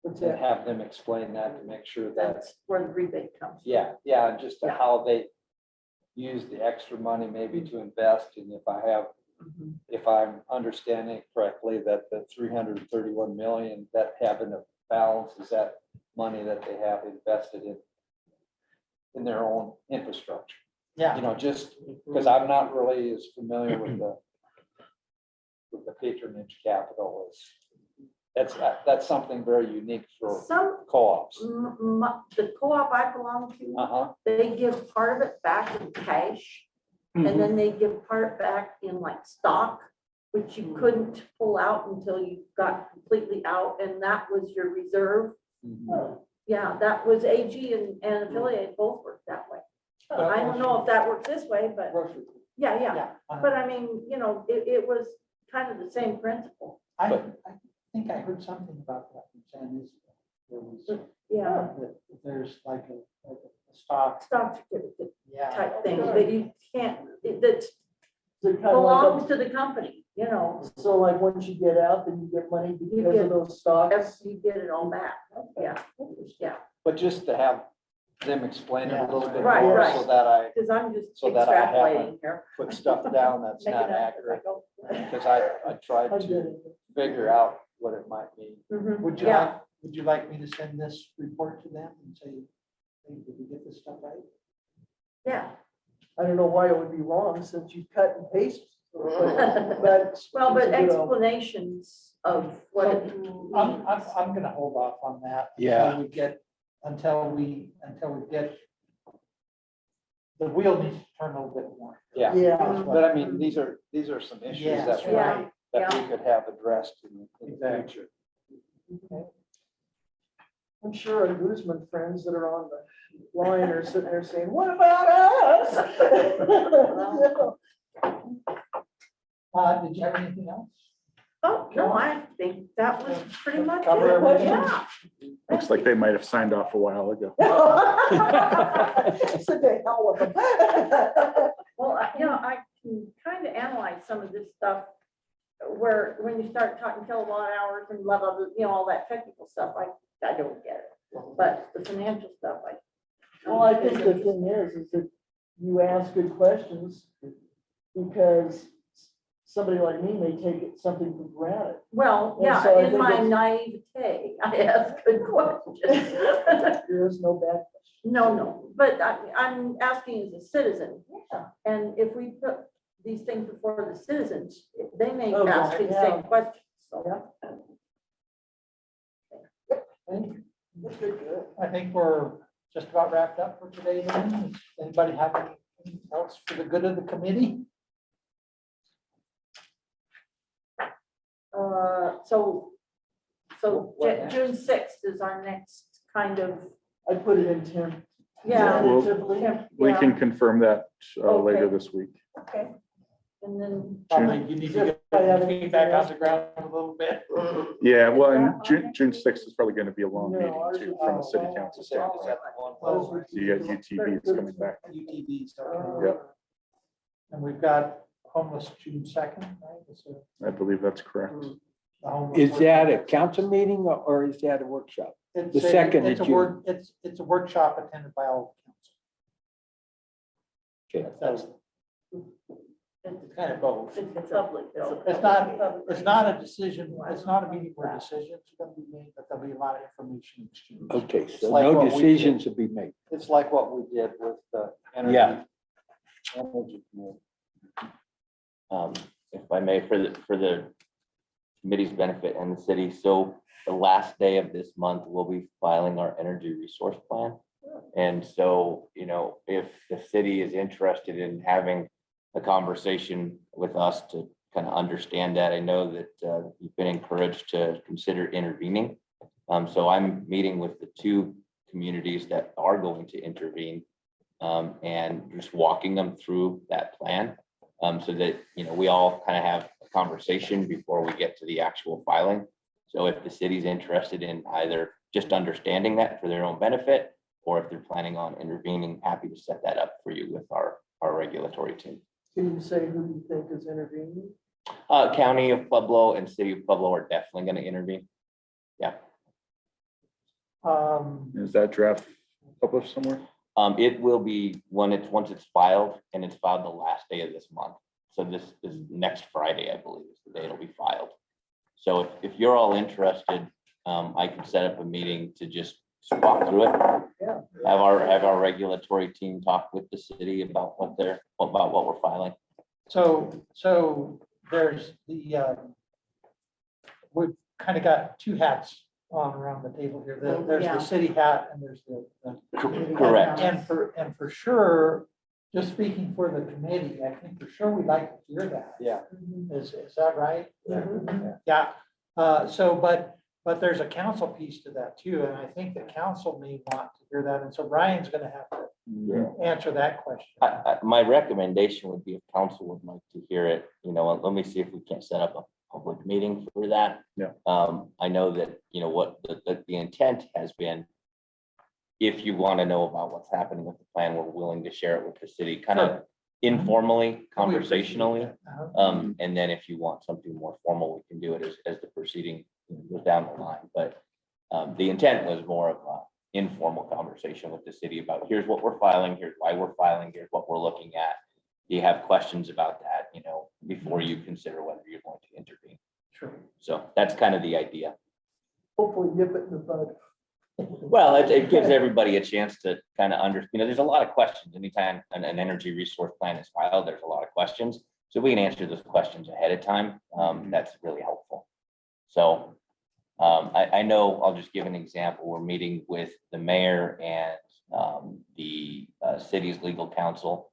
What's and that? have them explain that to make sure that, That's where the rebate comes. yeah, and just how they use the extra money maybe to invest, and if I'm understanding correctly, that the 331 million that have in a balance, is that money that they have invested in their own infrastructure? Yeah. You know, just because I'm not really as familiar with the patronage capital is, that's something very unique for Some, co-ops. the co-op I belong to, Uh-huh, they give part of it back in cash. And then they give part back in like stock, which you couldn't pull out until you got completely out, and that was your reserve. Yeah, that was AG and affiliate both worked that way. I don't know if that works this way, but yeah, yeah. Yeah. But I mean, you know, it was kind of the same principle. I think I heard something about that from San Isabel. There was, Yeah, that there's like a stock, stock certificate yeah. type thing, but you can't, that So kind of belongs like, to the company, you know, so like once you get out, then you get money because get- of those stocks. you get it all back. Yeah, yeah, But just to have them explain it a little bit Right, more right. so that I because I'm just So that I extrapolating here. put stuff down that's Making not up as I accurate, go. because I tried I get to it. figure out what it might mean. Mhm. Would you like me to send this report to them and say, hey, did we get this stuff right? Yeah, I don't know why it would be wrong since you cut and paste. But. well, but it's a good, explanations of what it I'm gonna hold off on that. Yeah. Until we get, the wheel needs to turn a little bit more. Yeah, Yeah, but I mean, these are some issues Yes, that right. that we could have addressed in the Exactly. future. I'm sure our Guzman friends that are on the line are sitting there saying, what about us? Did you have anything else? Oh, no, I think that was pretty much Cover it. everything? Yeah. Looks like they might have signed off a while ago. Sit the hell with them. Well, you know, I can kind of analyze some of this stuff where, when you start talking kilowatt hours and blah, blah, blah, you know, all that technical stuff, I don't get it. But the financial stuff, Well, I think the thing is that you ask good questions because somebody like me may take it something for granted. well, And so I yeah, in think my it's- naivete, I ask good questions. There is no bad question. No, but I'm asking as a citizen. And if we put these things before the citizens, they may Oh, ask the yeah. same questions, so. Yeah. Thank you. That's good. I think we're just about wrapped up for today then. Does anybody have anything else for the good of the committee? So What next? June 6th is our next kind of, I put it in Tim. yeah. Well, Tentatively. We yeah, can confirm that later Okay. this week. Okay, and then, Probably you need to get feedback on the ground a little bit. Yeah, well, and Yeah, okay. June 6th is probably going to be a long No, meeting ours too, is- from a city oh, council Is that standpoint. the one? Those You got UTVs coming back. UTVs. Yep. And we've got homeless June 2nd, right? It's I believe that's correct. the homeless Is that a workshop. council meeting or is that a workshop? It's the second it's of a work- It's a workshop attended by all Okay. council. That's it's kind of both. it's public. though. It's not a decision, it's not a meeting where decisions are gonna be made, but there'll be a lot of information exchanged. Okay, It's so like no what we did. decisions will be made. It's like what we did with the energy. Yeah. Energy committee. Um, if I may, for the committee's benefit and the city. So the last day of this month, we'll be filing our energy resource plan. And so, you know, if the city is interested in having a conversation with us to kind of understand that, I know that you've been encouraged to consider intervening. So I'm meeting with the two communities that are going to intervene and just walking them through that plan so that, you know, we all kind of have a conversation before we get to the actual filing. So if the city's interested in either just understanding that for their own benefit, or if they're planning on intervening, happy to set that up for you with our regulatory team. Can you say who you think is intervening? County of Pueblo and City of Pueblo are definitely going to intervene. Yeah. Is that draft published somewhere? It will be once it's filed, and it's filed the last day of this month. So this next Friday, I believe, is the day it'll be filed. So if you're all interested, I can set up a meeting to just walk through it. Yeah. Have our regulatory team talk with the city about what we're filing. So there's we've kind of got two hats on around the table here. There's Yeah. the city hat and there's the Correct. And for sure, just speaking for the committee, I think for sure we'd like to hear that. Yeah. Is that right? Yeah. But there's a council piece to that too, and I think the council may want to hear that, and so Ryan's gonna have to answer that question. My recommendation would be if council would like to hear it, you know, let me see if we can set up a public meeting for that. Yeah. I know that, you know, what the intent has been, if you want to know about what's happening with the plan, we're willing to share it with the city, kind of informally, We appreciate conversationally. that. Uh-huh. And then if you want something more formal, we can do it as the proceeding goes down the line. But the intent was more of an informal conversation with the city about here's what we're filing, here's why we're filing, here's what we're looking at. Do you have questions about that, you know, before you consider whether you're going to intervene? Sure. So that's kind of the idea. Hopefully nip it in the bud. Well, it gives everybody a chance to kind of there's a lot of questions. Anytime an energy resource plan is filed, there's a lot of questions. So we can answer those questions ahead of time. That's really helpful. So I know, I'll just give an example. We're meeting with the mayor and the city's legal counsel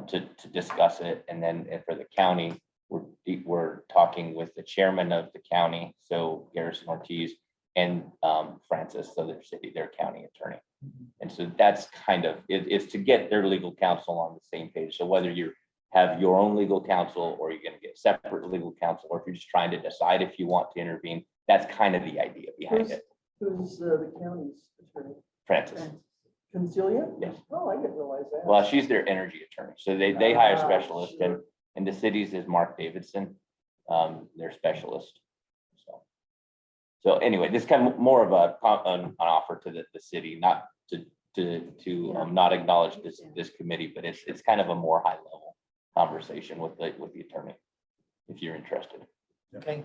to discuss it. And then for the county, we're talking with the chairman of the county, so Garrison Ortiz, and Francis, so their county attorney. And so that's kind of, it's to get their legal counsel on the same page. So whether you have your own legal counsel or you're going to get separate legal counsel, or if you're just trying to decide if you want to intervene, that's kind of the idea behind it. Who's the county's attorney? Francis. Concelia? Yes. Oh, I didn't realize that. Well, she's their energy attorney. So they hire specialists, and the city's is Mark Davidson, their specialist. So anyway, this kind of more of an offer to the city, not to not acknowledge this committee, but it's kind of a more high level conversation with the attorney, if you're interested. Okay.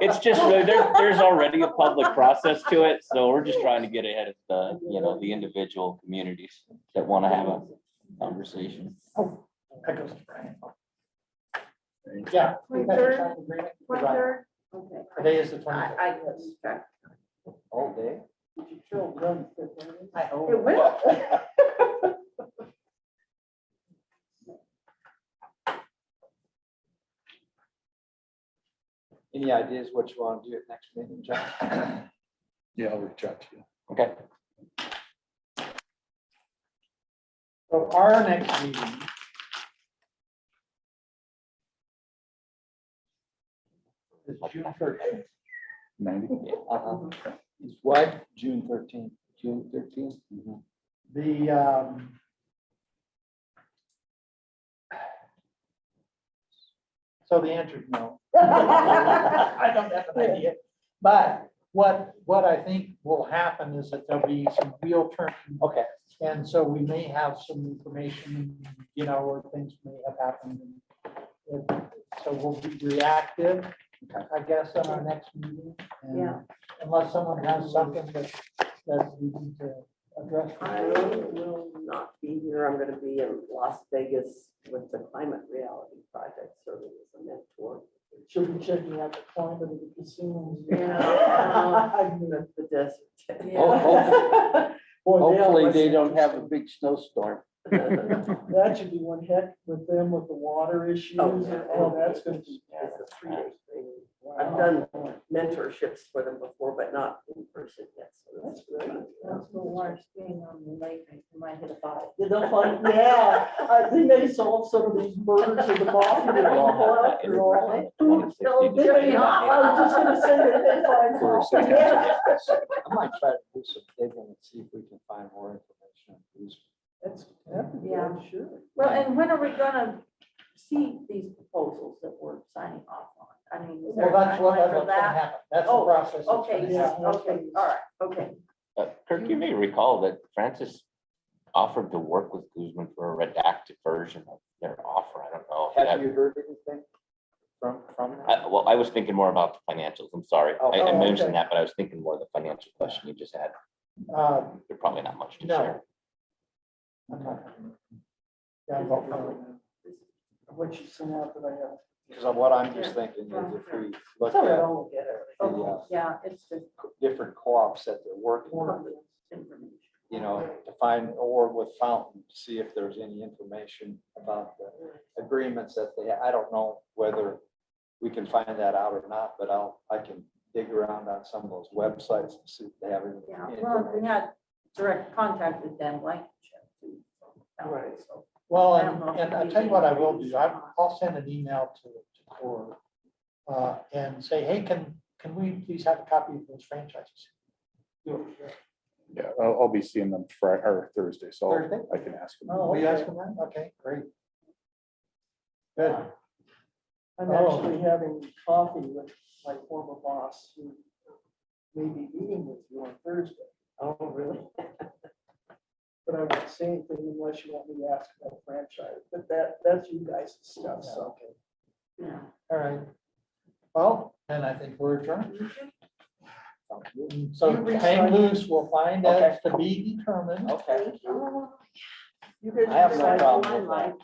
It's just really, there's already a public process to it, so we're just trying to get ahead of the individual communities that want to have a conversation. That goes to Brian. Yeah. 23rd? Right. 23rd? Okay. Today is the 23rd. I guess, okay. All day. Did you kill John? I hope. It will. Any ideas what you want to do at next meeting, John? Yeah, I'll reach out to you. Okay. So our next meeting. Is June 13th. 90. Uh-huh. It's what? June 13th. June 13th? The, so the answer is no. I don't have an idea. But what I think will happen is that there'll be some wheel turning. Okay. And so we may have some information, or things may have happened. So we'll be reactive, I guess, on our next meeting. And Yeah. Unless someone has something that that we need to address? I will not be here. I'm gonna be in Las Vegas with the Climate Reality Project, serving as a mentor. Should be checking out the climate of the casinos. Yeah. The desert. Oh, Boy, they hopefully always they don't have a interesting. big snowstorm. That should be one heck with them with the water issues. Oh, and all that's gonna be. It's a 3-day thing. I've done mentorships for them before, but not in person yet. So That's great. Let's go water skiing on the lake, and you might hit a bottle. Yeah, they'll find, yeah, they may solve some of these murders of the mafia. that people out there all- Still doing it. I was just gonna say that they find. For city council. I might try to do some digging and see if we can find more information on these. That'd be Yeah. good, sure. Well, and when are we gonna see these proposals that we're signing off on? I mean, is there Well, a that's what, timeline that's for what's gonna that? happen. That's the Oh, process. that's Okay, gonna yeah, happen. okay, all right, okay. Kirk, you may recall that Francis offered to work with Guzman for a redacted version of their offer. I don't know. if Have that- you heard anything from that? Well, I was thinking more about the financials. I'm sorry. Oh, I okay. mentioned that, but I was thinking more of the financial question you just had. There's probably not much to No. share. I'm not- Yeah, I'm voting no. What you sent out that I have. Because of what I'm just thinking is if we look It's all right, at I'll look at it. the Okay, yeah, it's just different co-ops that they're working with, information. you know, to find, or with Fountain, to see if there's any information about the agreements that they, I don't know whether we can find that out or not, but I can dig around on some of those websites and see if they have any. Yeah, well, we information. had direct contact with Dan Blankenship too. so, Right. so. Well, I don't know if and I'll we tell you what I need will to do. I'll send an email to Core and say, hey, can we please have a copy of those franchises? Yeah, I'll be seeing them Friday or Thursday, so Thursday? I can ask them. Oh, Will you okay. ask them that? Okay, great. Good. I'm Oh. actually having coffee with my former boss who may be meeting with you on Thursday. Oh, really? But I won't say anything unless you want me to ask about franchise, but that's you guys' stuff, so. Yeah. All right. Well, then I think we're adjourned. So You hang recycle- loose, we'll find out to be determined. Okay. You guys I have no decide. problem with that.